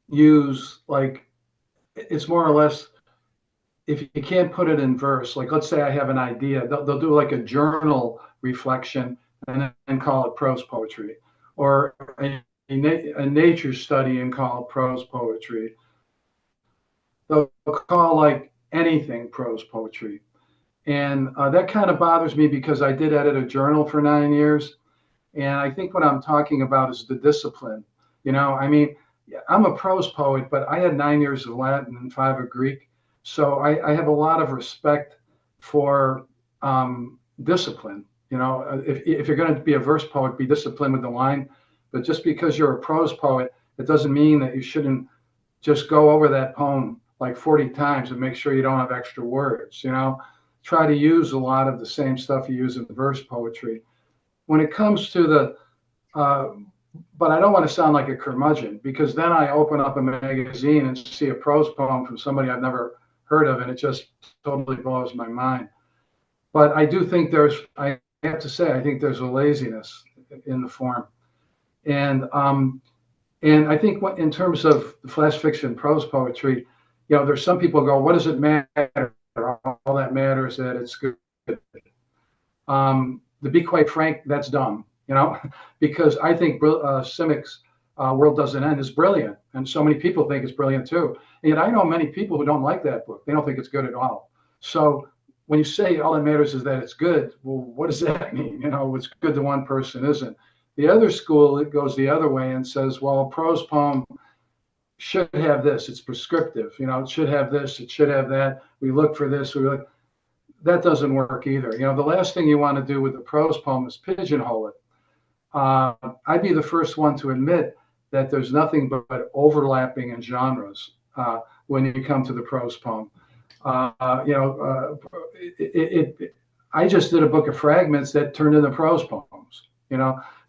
use, like, it's more or less, if you can't put it in verse, like let's say I have an idea, they'll do like a journal reflection and then call it prose poetry, or a nature study and call it prose poetry. They'll call like anything prose poetry. And that kind of bothers me, because I did edit a journal for 9 years. And I think what I'm talking about is the discipline. I mean, I'm a prose poet, but I had 9 years of Latin and 5 of Greek. So I have a lot of respect for discipline. If you're going to be a verse poet, be disciplined with the line. But just because you're a prose poet, it doesn't mean that you shouldn't just go over that poem like 40 times and make sure you don't have extra words. Try to use a lot of the same stuff you use in verse poetry. When it comes to the, but I don't want to sound like a curmudgeon, because then I open up a magazine and see a prose poem from somebody I've never heard of, and it just totally blows my mind. But I do think I have to say, I think there's a laziness in the form. And I think in terms of flash fiction, prose poetry, there's some people go, what does it matter? All that matters is that it's good. To be quite frank, that's dumb, because I think Simic's World Doesn't End is brilliant. And so many people think it's brilliant too. And yet I know many people who don't like that book. They don't think it's good at all. So when you say all that matters is that it's good, well, what does that mean? It's good to one person isn't. The other school, it goes the other way and says, well, a prose poem should have this. It's prescriptive. It should have this. It should have that. We look for this. That doesn't work either. The last thing you want to do with a prose poem is pigeonhole it. I'd be the first one to admit that there's nothing but overlapping in genres when you come to the prose poem. I just did a book of fragments that turned into prose poems.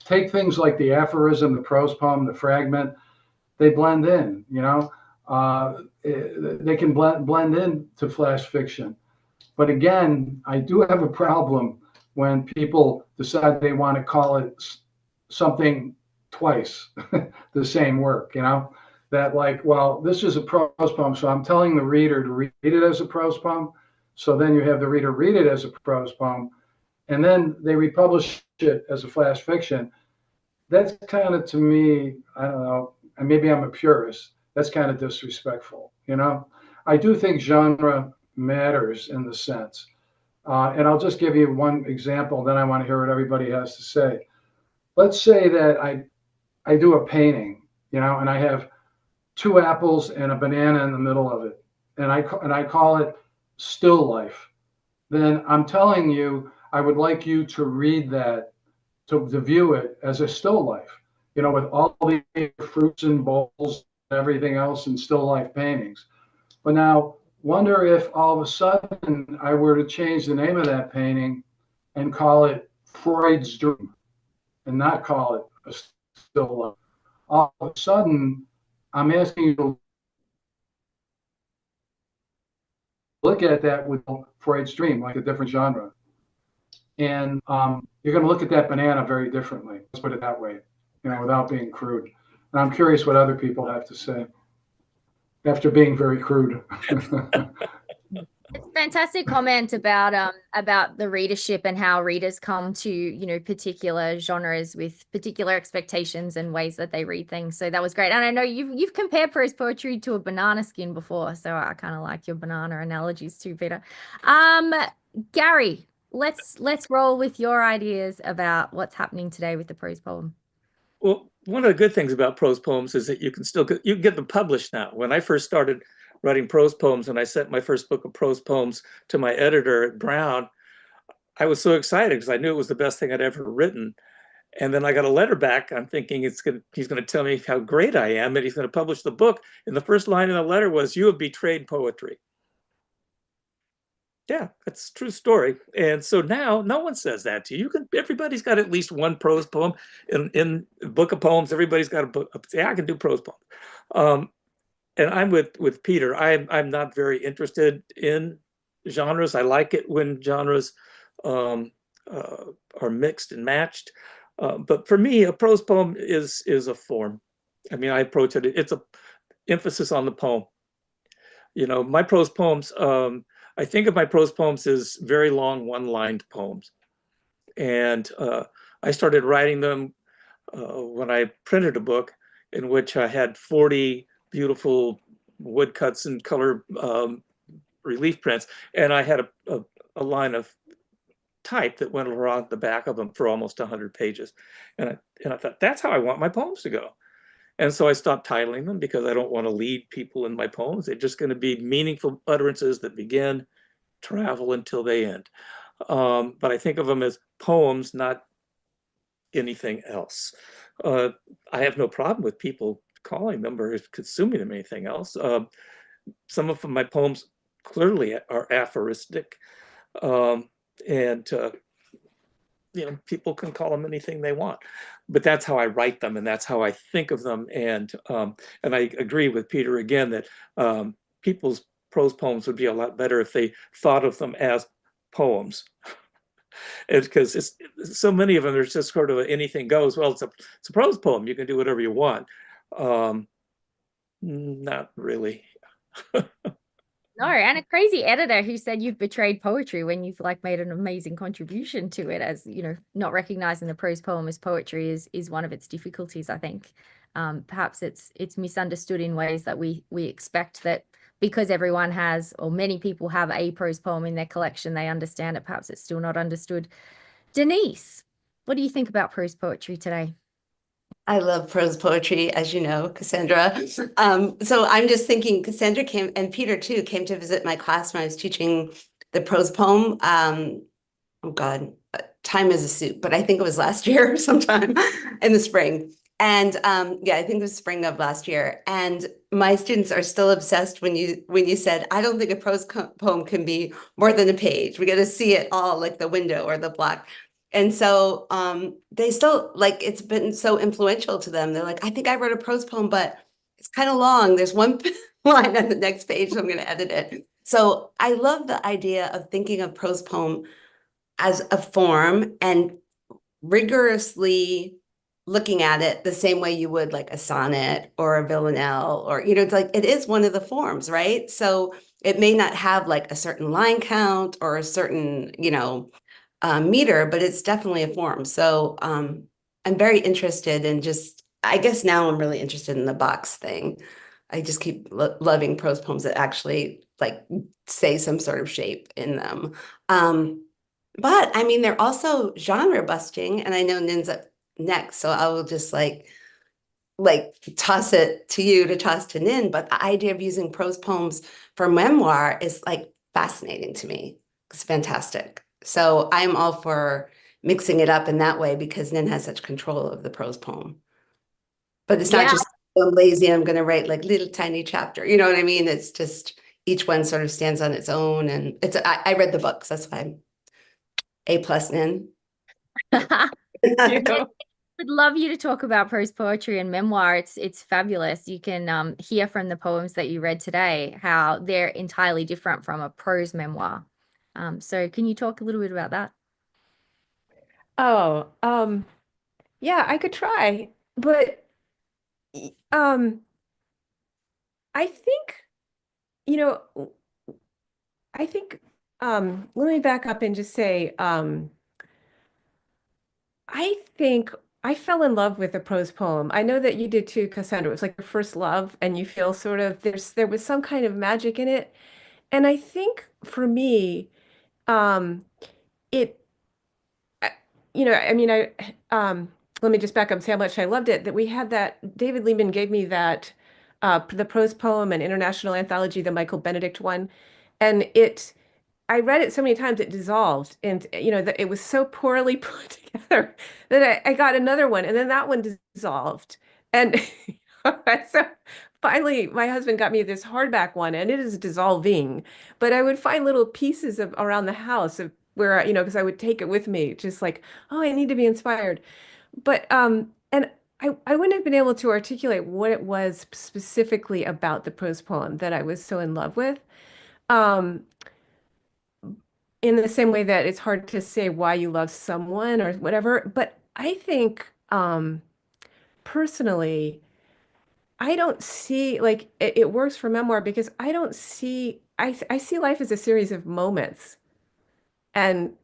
Take things like the aphorism, the prose poem, the fragment, they blend in. They can blend in to flash fiction. But again, I do have a problem when people decide they want to call it something twice, the same work, that like, well, this is a prose poem, so I'm telling the reader to read it as a prose poem. So then you have the reader read it as a prose poem, and then they republish it as a flash fiction. That's kind of, to me, I don't know, and maybe I'm a purist, that's kind of disrespectful, I do think genre matters in the sense. And I'll just give you one example, then I want to hear what everybody has to say. Let's say that I do a painting, and I have 2 apples and a banana in the middle of it, and I call it still life. Then I'm telling you, I would like you to read that, to view it as a still life, with all the fruits and bowls and everything else and still life paintings. But now, wonder if all of a sudden I were to change the name of that painting and call it Freud's Dream and not call it a still life. All of a sudden, I'm asking you to look at that with Freud's Dream, like a different genre. And you're going to look at that banana very differently. Let's put it that way, without being crude. And I'm curious what other people have to say after being very crude. It's a fantastic comment about the readership and how readers come to, particular genres with particular expectations and ways that they read things. So that was great. And I know you've compared prose poetry to a banana skin before, so I kind of like your banana analogies too, Peter. Gary, let's roll with your ideas about what's happening today with the prose poem. Well, one of the good things about prose poems is that you can get them published now. When I first started writing prose poems and I sent my first book of prose poems to my editor at Brown, I was so excited because I knew it was the best thing I'd ever written. And then I got a letter back. I'm thinking he's going to tell me how great I am and he's going to publish the book. And the first line in the letter was, "You have betrayed poetry." Yeah, that's a true story. And so now no one says that to you. Everybody's got at least one prose poem in a book of poems. Everybody's got a book. Yeah, I can do prose poems. And I'm with Peter. I'm not very interested in genres. I like it when genres are mixed and matched. But for me, a prose poem is a form. I mean, I approach it. It's a emphasis on the poem. My prose poems. I think of my prose poems as very long one-lined poems. And I started writing them when I printed a book in which I had 40 beautiful woodcuts and color relief prints. And I had a line of type that went around the back of them for almost 100 pages. And I thought, that's how I want my poems to go. And so I stopped titling them because I don't want to lead people in my poems. They're just going to be meaningful utterances that begin, travel until they end. But I think of them as poems, not anything else. I have no problem with people calling them or consuming them anything else. Some of my poems clearly are aphoristic. People can call them anything they want, but that's how I write them and that's how I think of them. And I agree with Peter again that people's prose poems would be a lot better if they thought of them as poems because it's so many of them. There's just sort of anything goes. Well, it's a prose poem. You can do whatever you want. Not really. No, and a crazy editor who said you've betrayed poetry when you've like made an amazing contribution to it, as you know, not recognizing the prose poem as poetry is one of its difficulties, I think. Perhaps it's misunderstood in ways that we expect that because everyone has, or many people have a prose poem in their collection, they understand it. Perhaps it's still not understood. Denise, what do you think about prose poetry today? I love prose poetry, as you know, Cassandra. So I'm just thinking, Cassandra came, and Peter too, came to visit my class when I was teaching the prose poem. Oh God, time is a soup, but I think it was last year sometime in the spring. And yeah, I think it was spring of last year. And my students are still obsessed when you said, I don't think a prose poem can be more than a page. We got to see it all, like the window or the block. And so they still, like, it's been so influential to them. They're like, I think I wrote a prose poem, but it's kind of long. There's one line on the next page, so I'm going to edit it. So I love the idea of thinking of prose poem as a form and rigorously looking at it the same way you would like a sonnet or a villanelle, or, you know, it's like, it is one of the forms, right? So it may not have like a certain line count or a certain, you know, meter, but it's definitely a form. So I'm very interested in just, I guess now I'm really interested in the box thing. I just keep loving prose poems that actually like say some sort of shape in them. But I mean, they're also genre busting, and I know Nin's up next, so I will just like toss it to you to toss to Nin. But the idea of using prose poems for memoir is like fascinating to me. It's fantastic. So I'm all for mixing it up in that way because Nin has such control of the prose poem. But it's not just I'm lazy, I'm going to write like little tiny chapter. You know what I mean? It's just each one sort of stands on its own, and it's I read the books. That's why I'm A+ Nin. Would love you to talk about prose poetry and memoir. It's fabulous. You can hear from the poems that you read today how they're entirely different from a prose memoir. So can you talk a little bit about that? Oh, yeah, I could try, but I think, you know, I think let me back up and just say, I think I fell in love with a prose poem. I know that you did too, Cassandra. It was like your first love, and you feel sort of there was some kind of magic in it. And I think for me, um, it, you know, I mean, let me just back up and say how much I loved it. That we had that David Lehman gave me that the prose poem and international anthology, the Michael Benedict one, and I read it so many times it dissolved, and you know that it was so poorly put together that I got another one, and then that one dissolved, and so finally my husband got me this hardback one, and it is dissolving. But I would find little pieces of around the house of where you know because I would take it with me, just like oh I need to be inspired, but and I wouldn't have been able to articulate what it was specifically about the prose poem that I was so in love with. Um, in the same way that it's hard to say why you love someone or whatever. But I think personally, I don't see like it works for memoir because I don't see I see life as a series of moments. And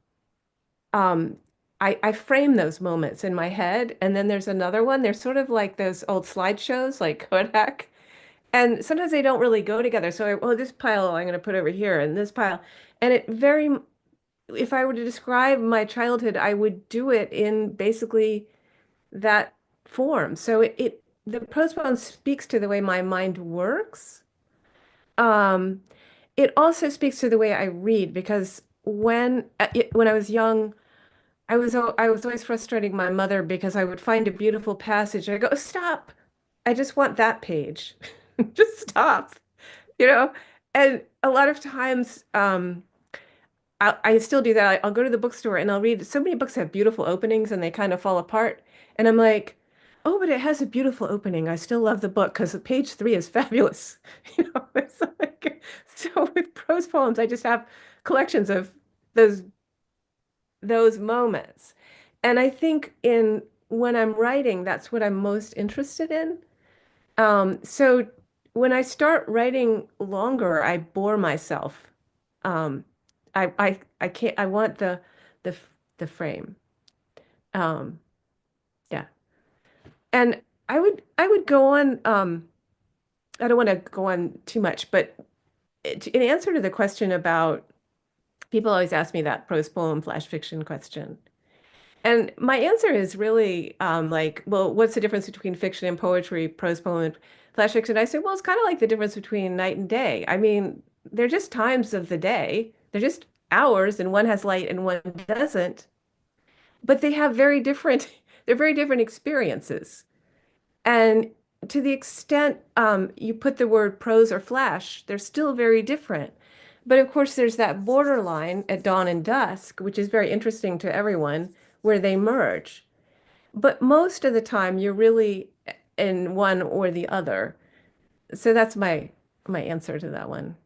um I frame those moments in my head. And then there's another one. They're sort of like those old slideshows like Kodak. And sometimes they don't really go together. So oh, this pile I'm going to put over here and this pile. And it very if I were to describe my childhood, I would do it in basically that form. So the prose poem speaks to the way my mind works. Um, it also speaks to the way I read because when I was young, I was always frustrating my mother because I would find a beautiful passage and I go, "Oh, stop. I just want that page. Just stop." You know? And a lot of times, I still do that. I'll go to the bookstore and I'll read. So many books have beautiful openings and they kind of fall apart. And I'm like, oh, but it has a beautiful opening. I still love the book because page 3 is fabulous. You know, it's like, so with prose poems, I just have collections of those those moments. And I think when I'm writing, that's what I'm most interested in. So when I start writing longer, I bore myself. Um, I can't, I want the the frame. Um, yeah. And I would go on, I don't want to go on too much, but in answer to the question about, people always ask me that prose poem flash fiction question. And my answer is really like, well, what's the difference between fiction and poetry, prose poem and flash fiction? I say, well, it's kind of like the difference between night and day. I mean, they're just times of the day. They're just hours, and one has light and one doesn't. But they have very different, they're very different experiences. And to the extent you put the word prose or flash, they're still very different. But of course, there's that borderline at dawn and dusk, which is very interesting to everyone, where they merge. But most of the time, you're really in one or the other. So that's my answer to that one.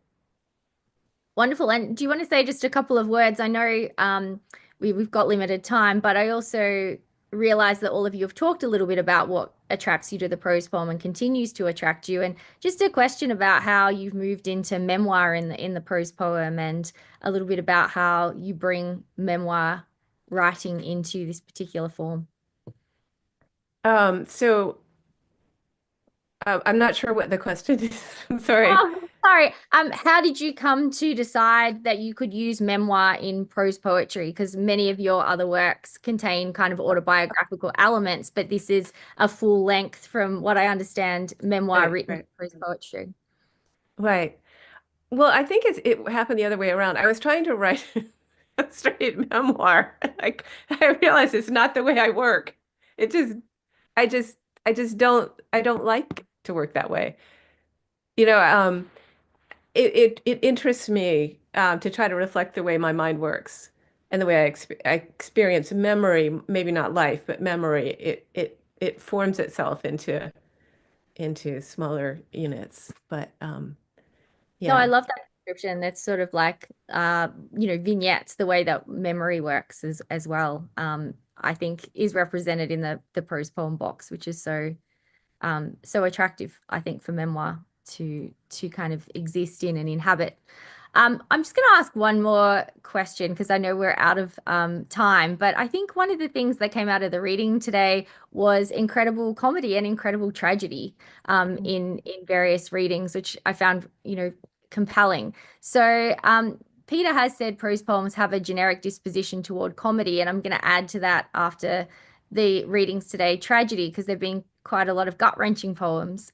Wonderful. And do you want to say just a couple of words? I know we've got limited time, but I also realize that all of you have talked a little bit about what attracts you to the prose poem and continues to attract you. And just a question about how you've moved into memoir in the prose poem, and a little bit about how you bring memoir writing into this particular form. So I'm not sure what the question is. I'm sorry. Oh, sorry. How did you come to decide that you could use memoir in prose poetry? Because many of your other works contain kind of autobiographical elements, but this is a full length, from what I understand, memoir written in prose poetry. Right. Well, I think it happened the other way around. I was trying to write a straight memoir. I realized it's not the way I work. It just, I just, I don't like to work that way. You know, it interests me to try to reflect the way my mind works and the way I experience memory, maybe not life, but memory. It forms itself into smaller units. But No, I yeah. love that description. That's sort of like, vignettes, the way that memory works as well. I think is represented in the prose poem box, which is so attractive, I think, for memoir to kind of exist in and inhabit. I'm just going to ask one more question because I know we're out of time, but I think one of the things that came out of the reading today was incredible comedy and incredible tragedy in various readings, which I found, compelling. So Peter has said prose poems have a generic disposition toward comedy, and I'm going to add to that after the readings today, tragedy, because there've been quite a lot of gut-wrenching poems.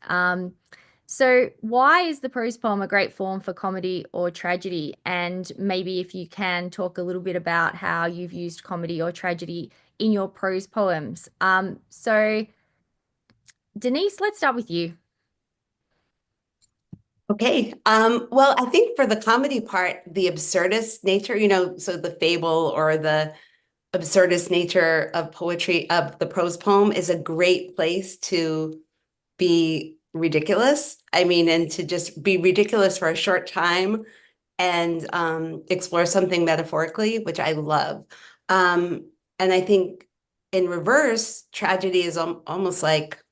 So why is the prose poem a great form for comedy or tragedy? And maybe if you can talk a little bit about how you've used comedy or tragedy in your prose poems. So Denise, let's start with you. Okay. Well, I think for the comedy part, the absurdist nature, so the fable or the absurdist nature of poetry, of the prose poem, is a great place to be ridiculous. I mean, and to just be ridiculous for a short time and explore something metaphorically, which I love. And I think in reverse, tragedy is almost like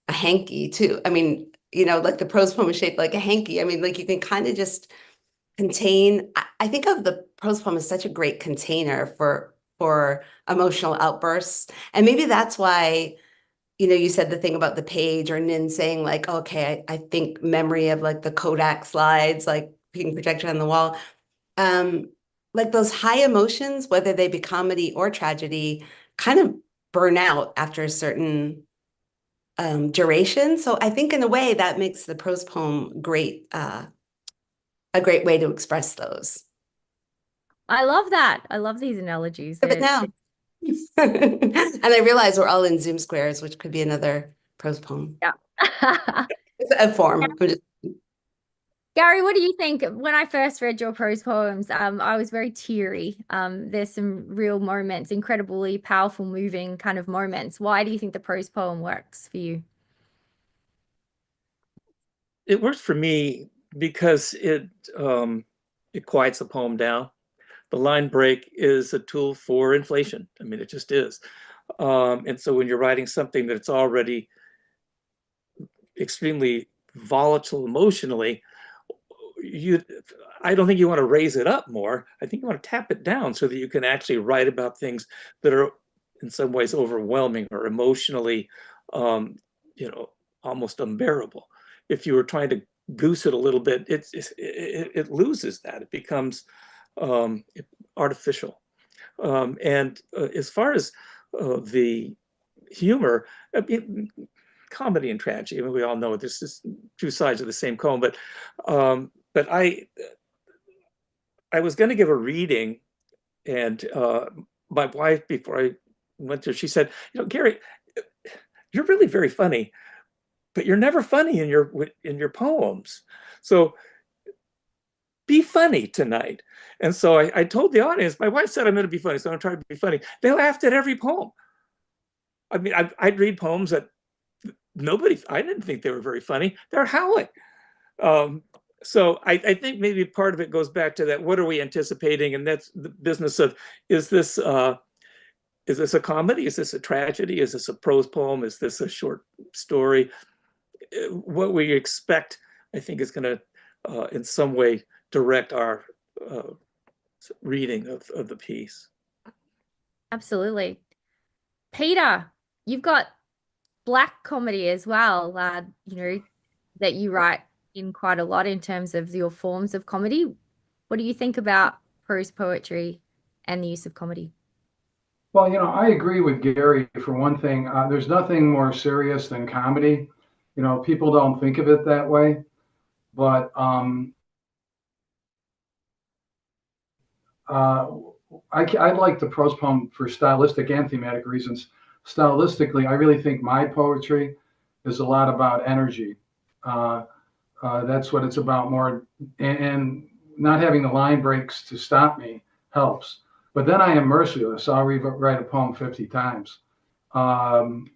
a hanky too. I mean, like the prose poem is shaped like a hanky. I mean, like you can kind of just contain. I think of the prose poem as such a great container for emotional outbursts. And maybe that's why, you said the thing about the page, or Nin saying like, okay, I think memory of like the Kodak slides, like being projected on the wall. Like those high emotions, whether they be comedy or tragedy, kind of burn out after a certain duration. So I think in a way that makes the prose poem great, a great way to express those. I love that. I love these analogies. But now, and I realize we're all in Zoom squares, which could be another prose poem. Yeah. It's a form. Gary, what do you think? When I first read your prose poems, I was very teary. There's some real moments, incredibly powerful, moving kind of moments. Why do you think the prose poem works for you? It works for me because it quiets the poem down. the line break is a tool for inflation. I mean, it just is. And so when you're writing something that's already extremely volatile emotionally, I don't think you want to raise it up more. I think you want to tap it down so that you can actually write about things that are in some ways overwhelming or emotionally, almost unbearable. If you were trying to goose it a little bit, it loses that. It becomes artificial. And as far as the humor, I mean, comedy and tragedy, I mean, we all know this is two sides of the same coin, but I was going to give a reading, and my wife, before I went there, she said, Gary, you're really very funny, but you're never funny in your poems. So be funny tonight. And so I told the audience, my wife said I'm going to be funny, so I'm going to try to be funny. They laughed at every poem. I mean, I'd read poems that I didn't think they were very funny. They're howling. So I think maybe part of it goes back to that. What are we anticipating? And that's the business of, is this a comedy? Is this a tragedy? Is this a prose poem? Is this a short story? What we expect, I think, is going to, in some way, direct our reading of the piece. Absolutely. Peter, you've got black comedy as well, that you write in quite a lot in terms of your forms of comedy. What do you think about prose poetry and the use of comedy? Well, I agree with Gary. For one thing, there's nothing more serious than comedy. People don't think of it that way, but I like the prose poem for stylistic and thematic reasons. Stylistically, I really think my poetry is a lot about energy. That's what it's about more, and not having the line breaks to stop me helps. But then I am merciless. I'll rewrite a poem 50 times. And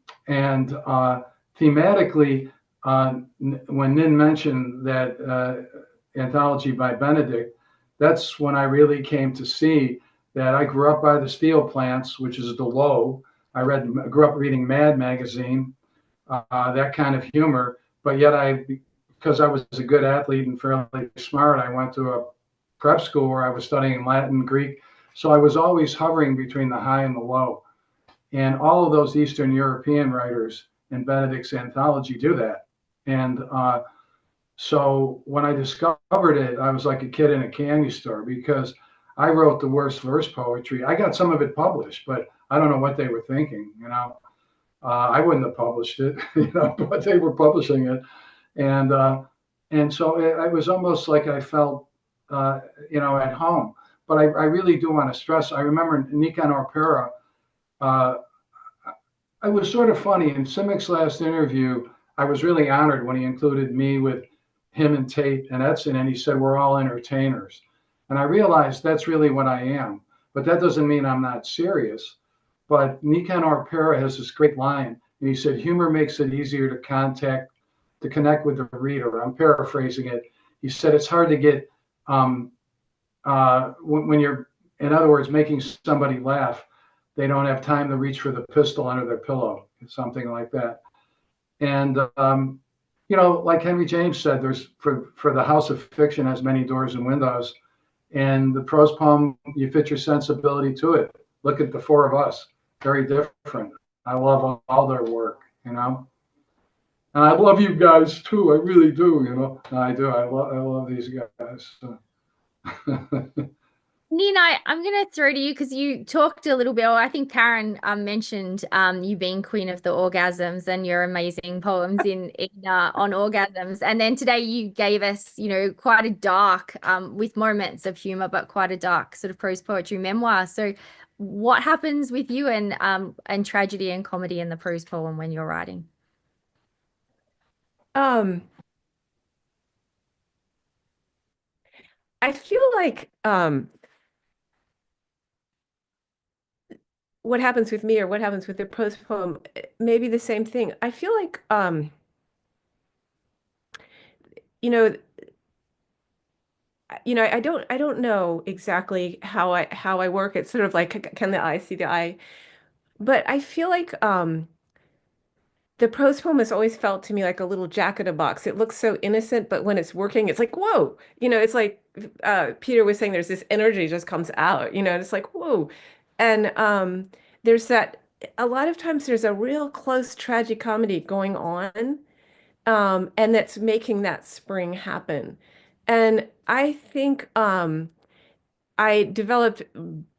thematically, when Nin mentioned that anthology by Benedict, that's when I really came to see that I grew up by the steel plants, which is the low. I grew up reading Mad magazine, that kind of humor. But yet because I was a good athlete and fairly smart, I went to a prep school where I was studying Latin, Greek. So I was always hovering between the high and the low. And all of those Eastern European writers in Benedict's anthology do that. And so when I discovered it, I was like a kid in a candy store, because I wrote the worst verse poetry. I got some of it published, but I don't know what they were thinking. I wouldn't have published it, but they were publishing it. And so it was almost like I felt, at home. But I really do want to stress, I remember Nicanor Pera, it was sort of funny. In Simic's last interview, I was really honored when he included me with him and Tate and Edson, and he said, we're all entertainers. And I realized that's really what I am. But that doesn't mean I'm not serious. But Nicanor Pera has this great line, and he said, humor makes it easier to connect with the reader. I'm paraphrasing it. He said, it's hard to get, when you're, in other words, making somebody laugh, they don't have time to reach for the pistol under their pillow, something like that. And, like Henry James said, there's for the house of fiction has many doors and windows. And the prose poem, you fit your sensibility to it. Look at the four of us, very different. I love all their work, And I love you guys too. I really do, I do. I love these guys. Nina, I'm going to throw to you because you talked a little bit, or I think Karen mentioned you being queen of the orgasms and your amazing poems on orgasms. And then today you gave us, quite a dark, with moments of humor, but quite a dark sort of prose poetry memoir. So what happens with you and tragedy and comedy in the prose poem when you're writing? I feel like what happens with me or what happens with the prose poem may be the same thing. I feel like, I don't know exactly how I work. It's sort of like, can the eye see the eye? But I feel like the prose poem has always felt to me like a little jack in a box. It looks so innocent, but when it's working, it's like, whoa, it's like Peter was saying, there's this energy just comes out, and it's like, whoa. And there's that, a lot of times there's a real close tragicomedy going on, and that's making that spring happen. And I think I developed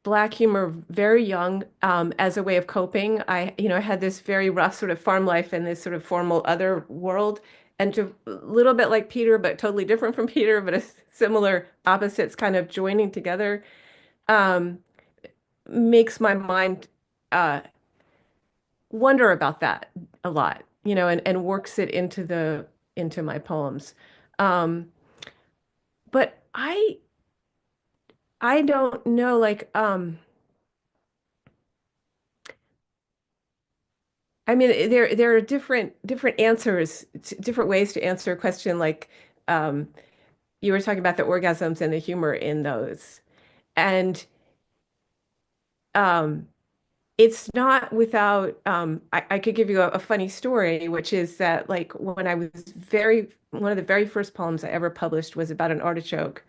Black humor very young, as a way of coping. I had this very rough sort of farm life and this sort of formal other world, and to a little bit like Peter, but totally different from Peter, but a similar opposites kind of joining together, um, makes my mind wonder about that a lot, and works it into my poems. Um, but I don't know, like, I mean, there are different answers, different ways to answer a question. Like, um, you were talking about the orgasms and the humor in those, and um, it's not without. I could give you a funny story, which is that, like, when I was one of the very first poems I ever published was about an artichoke,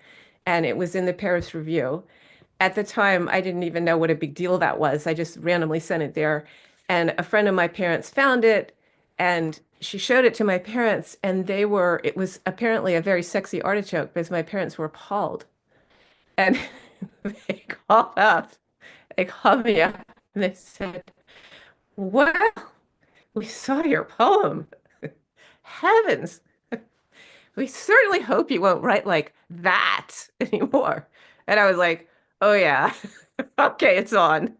and it was in the Paris Review. At the time, I didn't even know what a big deal that was. I just randomly sent it there. And a friend of my parents found it, and she showed it to my parents, and it was apparently a very sexy artichoke because my parents were appalled. And they called up, they called me up and they said, "Well, we saw your poem. Heavens, we certainly hope you won't write like that anymore." And I was like, "Oh yeah, okay, it's on."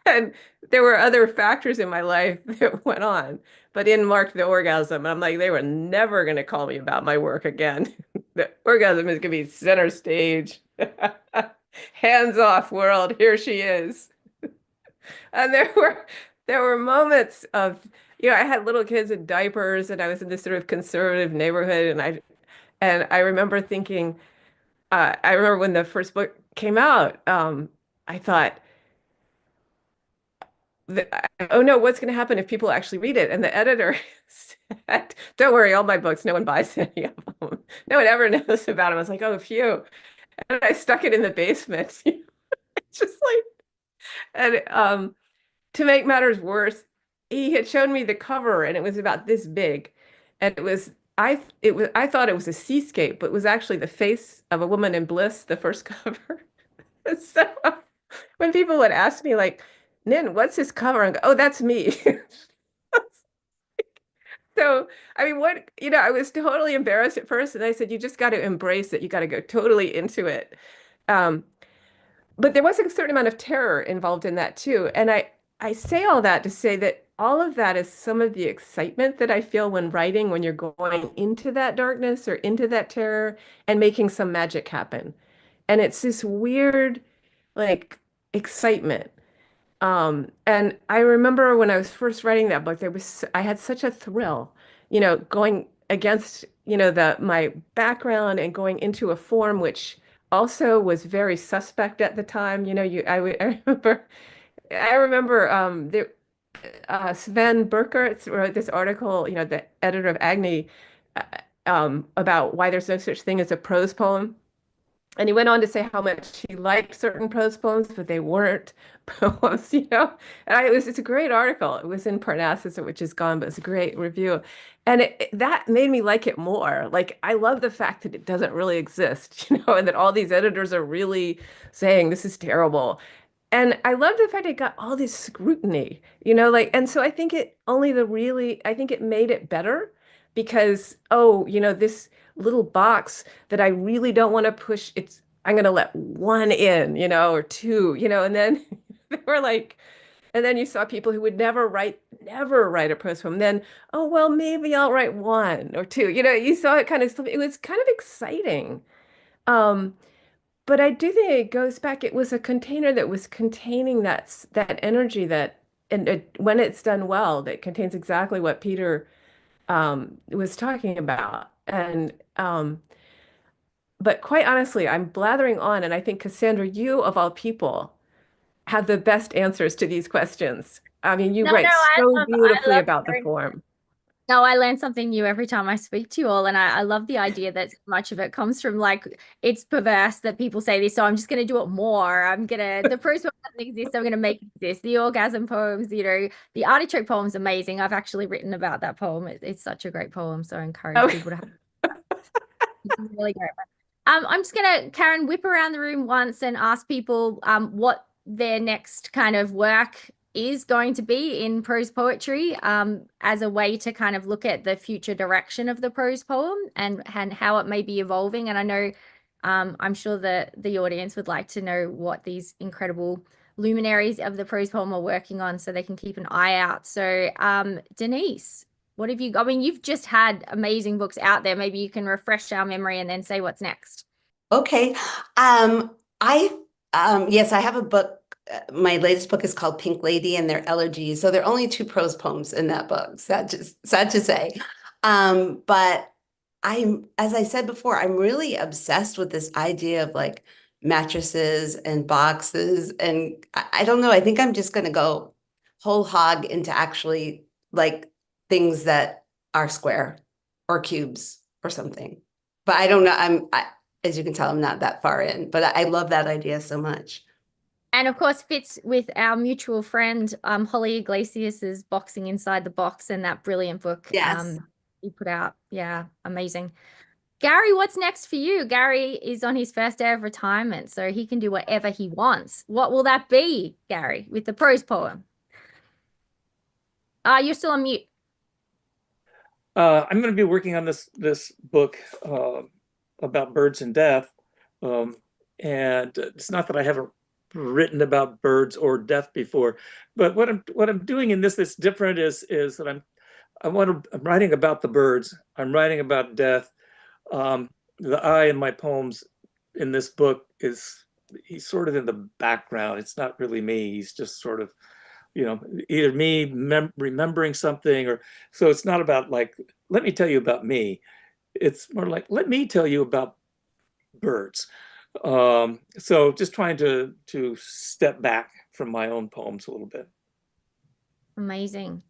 And there were other factors in my life that went on, but didn't mark the orgasm. And I'm like, they were never going to call me about my work again. The orgasm is going to be center stage. Hands off, world. Here she is. And there were moments of, I had little kids in diapers, and I was in this sort of conservative neighborhood, and I remember thinking, I remember when the first book came out, I thought, oh no, what's going to happen if people actually read it? And the editor said, "Don't worry, all my books, no one buys any of them. No one ever knows about them." I was like, "Oh, phew." And I stuck it in the basement. Just like, and to make matters worse, he had shown me the cover, and it was about this big. And I thought it was a seascape, but it was actually the face of a woman in bliss, the first cover. So when people would ask me, like, "Nin, what's this cover?" and go, "Oh, that's me." So, I mean, I was totally embarrassed at first, and I said, "You just got to embrace it. You got to go totally into it." Um, but there was a certain amount of terror involved in that too. And I say all that to say that all of that is some of the excitement that I feel when writing, when you're going into that darkness or into that terror and making some magic happen. And it's this weird, like, excitement. And I remember when I was first writing that book, I had such a thrill, going against, my background and going into a form which also was very suspect at the time. Sven Burkert wrote this article, the editor of Agni, uh, about why there's no such thing as a prose poem. And he went on to say how much he liked certain prose poems, but they weren't poems. And it's a great article. It was in Parnassus, which is gone, but it's a great review. And that made me like it more. Like, I love the fact that it doesn't really exist, and that all these editors are really saying this is terrible. And I love the fact it got all this scrutiny, and so I think it made it better because, oh, this little box that I really don't want to push, I'm going to let one in, or two, and then they were like, and then you saw people who would never write a prose poem. Then, oh, well, maybe I'll write one or two, you saw it was kind of exciting. Um, but I do think it goes back. It was a container that was containing that energy and when it's done well, that contains exactly what Peter was talking about. And But quite honestly, I'm blathering on, and I think, Cassandra, you of all people have the best answers to these questions. I mean, you No, write so I beautifully love about the hearing. form. No, I learn something new every time I speak to you all. And I love the idea that so much of it comes from like, it's perverse that people say this. So I'm just going to do it more. The prose poem doesn't exist. I'm going to make it exist. The orgasm poems, the artichoke poem's amazing. I've actually written about that poem. It's such a great poem. So I encourage Oh, people to have it's a really great one. I'm just gonna, Karen, whip around the room once and ask people what their next kind of work is going to be in prose poetry as a way to kind of look at the future direction of the prose poem and how it may be evolving. And I know I'm sure that the audience would like to know what these incredible luminaries of the prose poem are working on so they can keep an eye out. So Denise, what have you got? I mean, you've just had amazing books out there. Maybe you can refresh our memory and then say what's next. Okay. I yes, I have a book. My latest book is called Pink Lady, and they're elegies. So there are only 2 prose poems in that book. Sad to say. But as I said before, I'm really obsessed with this idea of like mattresses and boxes. And I don't know, I think I'm just gonna go whole hog into actually like things that are square or cubes or something. But I don't know. As you can tell, I'm not that far in, but I love that idea so much. And of course, fits with our mutual friend, Holly Iglesias's Boxing Inside the Box and that brilliant book Yes. you put out. Yeah, amazing. Gary, what's next for you? Gary is on his first day of retirement, so he can do whatever he wants. What will that be, Gary, with the prose poem? You're still on mute. I'm going to be working on this book about birds and death, and it's not that I haven't written about birds or death before, but what I'm doing in this that's different is that I'm writing about the birds. I'm writing about death. The I in my poems in this book he's sort of in the background. It's not really me. He's just sort of, either me remembering something, or so it's not about like, let me tell you about me. It's more like, let me tell you about birds. So just trying to step back from my own poems a little bit. Amazing.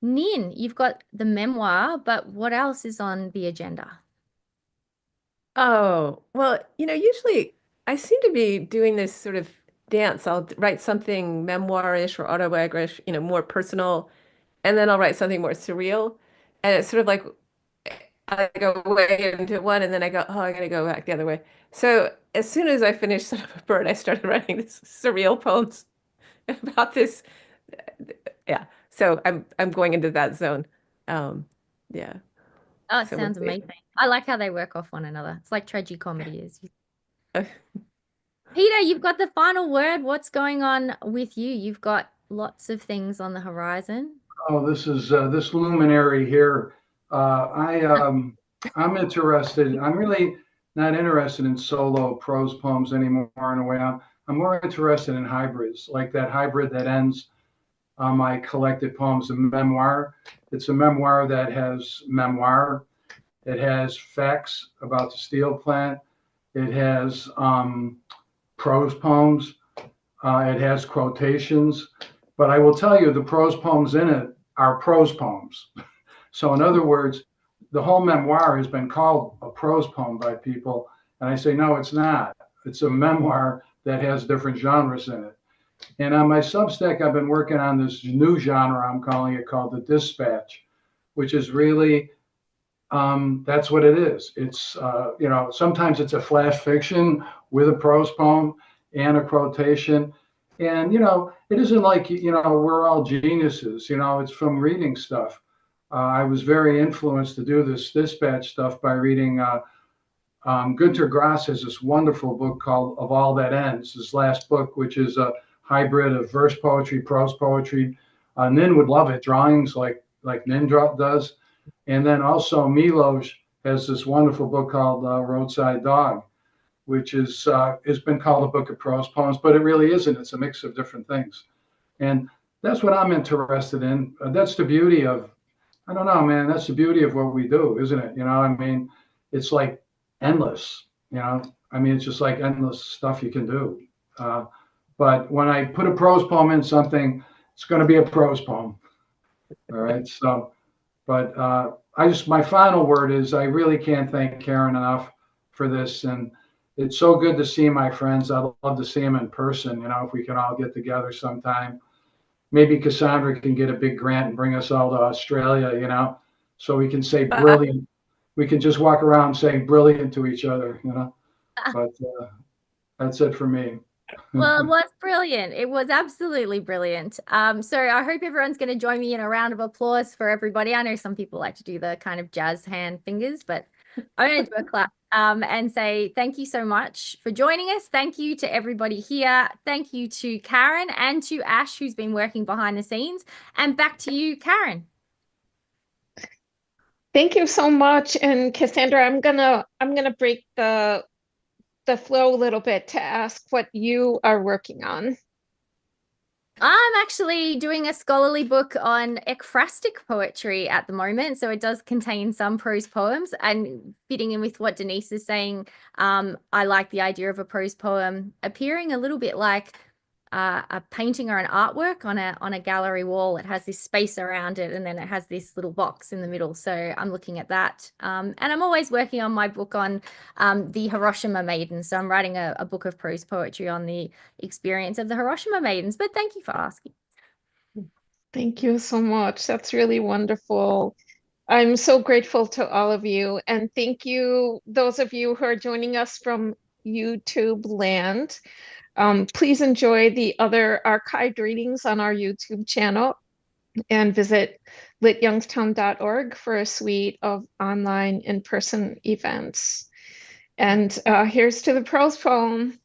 Nin, you've got the memoir, but what else is on the agenda? oh, well, usually I seem to be doing this sort of dance. I'll write something memoir-ish or autobiographical, more personal, and then I'll write something more surreal. And it's sort of like I go way into one and then I go, oh, I gotta go back the other way. So as soon as I finished Son of a Bird, I started writing this surreal poems about this. Yeah. So I'm going into that zone. Yeah. Oh, it So we'll sounds see. amazing. I like how they work off one another. It's like tragicomedy is. Peter, you've got the final word. What's going on with you? You've got lots of things on the horizon. Oh, this is this luminary here. I'm interested. I'm really not interested in solo prose poems anymore. In a way, I'm more interested in hybrids, like that hybrid that ends my collected poems, a memoir. It's a memoir that has memoir. It has facts about the steel plant. It has prose poems. It has quotations. But I will tell you, the prose poems in it are prose poems. So, in other words, the whole memoir has been called a prose poem by people. And I say, no, it's not. It's a memoir that has different genres in it. And on my Substack, I've been working on this new genre, I'm calling it, called the dispatch, which is really, that's what it is. It's, sometimes it's a flash fiction with a prose poem and a quotation. And, it isn't like, we're all geniuses, it's from reading stuff. I was very influenced to do this dispatch stuff by reading Günter Grass has this wonderful book called Of All That Ends, his last book, which is a hybrid of verse poetry, prose poetry. Nin would love it, drawings like Nin does. And then also Milos has this wonderful book called Roadside Dog, which is has been called a book of prose poems, but it really isn't. It's a mix of different things. And that's what I'm interested in. That's the beauty of, I don't know, man, that's the beauty of what we do, isn't it? I mean, it's like endless. You know, I mean, it's just like endless stuff you can do. But when I put a prose poem in something, it's going to be a prose poem. All right. So, but my final word is I really can't thank Karen enough for this. And it's so good to see my friends. I'd love to see them in person, you know, if we can all get together sometime. Maybe Cassandra can get a big grant and bring us all to Australia, you know, so we can say brilliant. We can just walk around saying brilliant to each other, you know. But that's it for me. Well, it was brilliant. It was absolutely brilliant. So I hope everyone's going to join me in a round of applause for everybody. I know some people like to do the kind of jazz hand fingers, but I'm going to do a clap and say thank you so much for joining us. Thank you to everybody here. Thank you to Karen and to Ash, who's been working behind the scenes. And back to you, Karen. Thank you so much. And Cassandra, I'm gonna break the flow a little bit to ask what you are working on. I'm actually doing a scholarly book on ekphrastic poetry at the moment. So it does contain some prose poems, and fitting in with what Denise is saying, I like the idea of a prose poem appearing a little bit like a painting or an artwork on a gallery wall. It has this space around it, and then it has this little box in the middle. So I'm looking at that. And I'm always working on my book on the Hiroshima Maidens. So I'm writing a book of prose poetry on the experience of the Hiroshima Maidens. But thank you for asking. Thank you so much. That's really wonderful. I'm so grateful to all of you. And thank you, those of you who are joining us from YouTube land. Please enjoy the other archived readings on our YouTube channel and visit lityoungstown.org for a suite of online in-person events. And here's to the prose poem.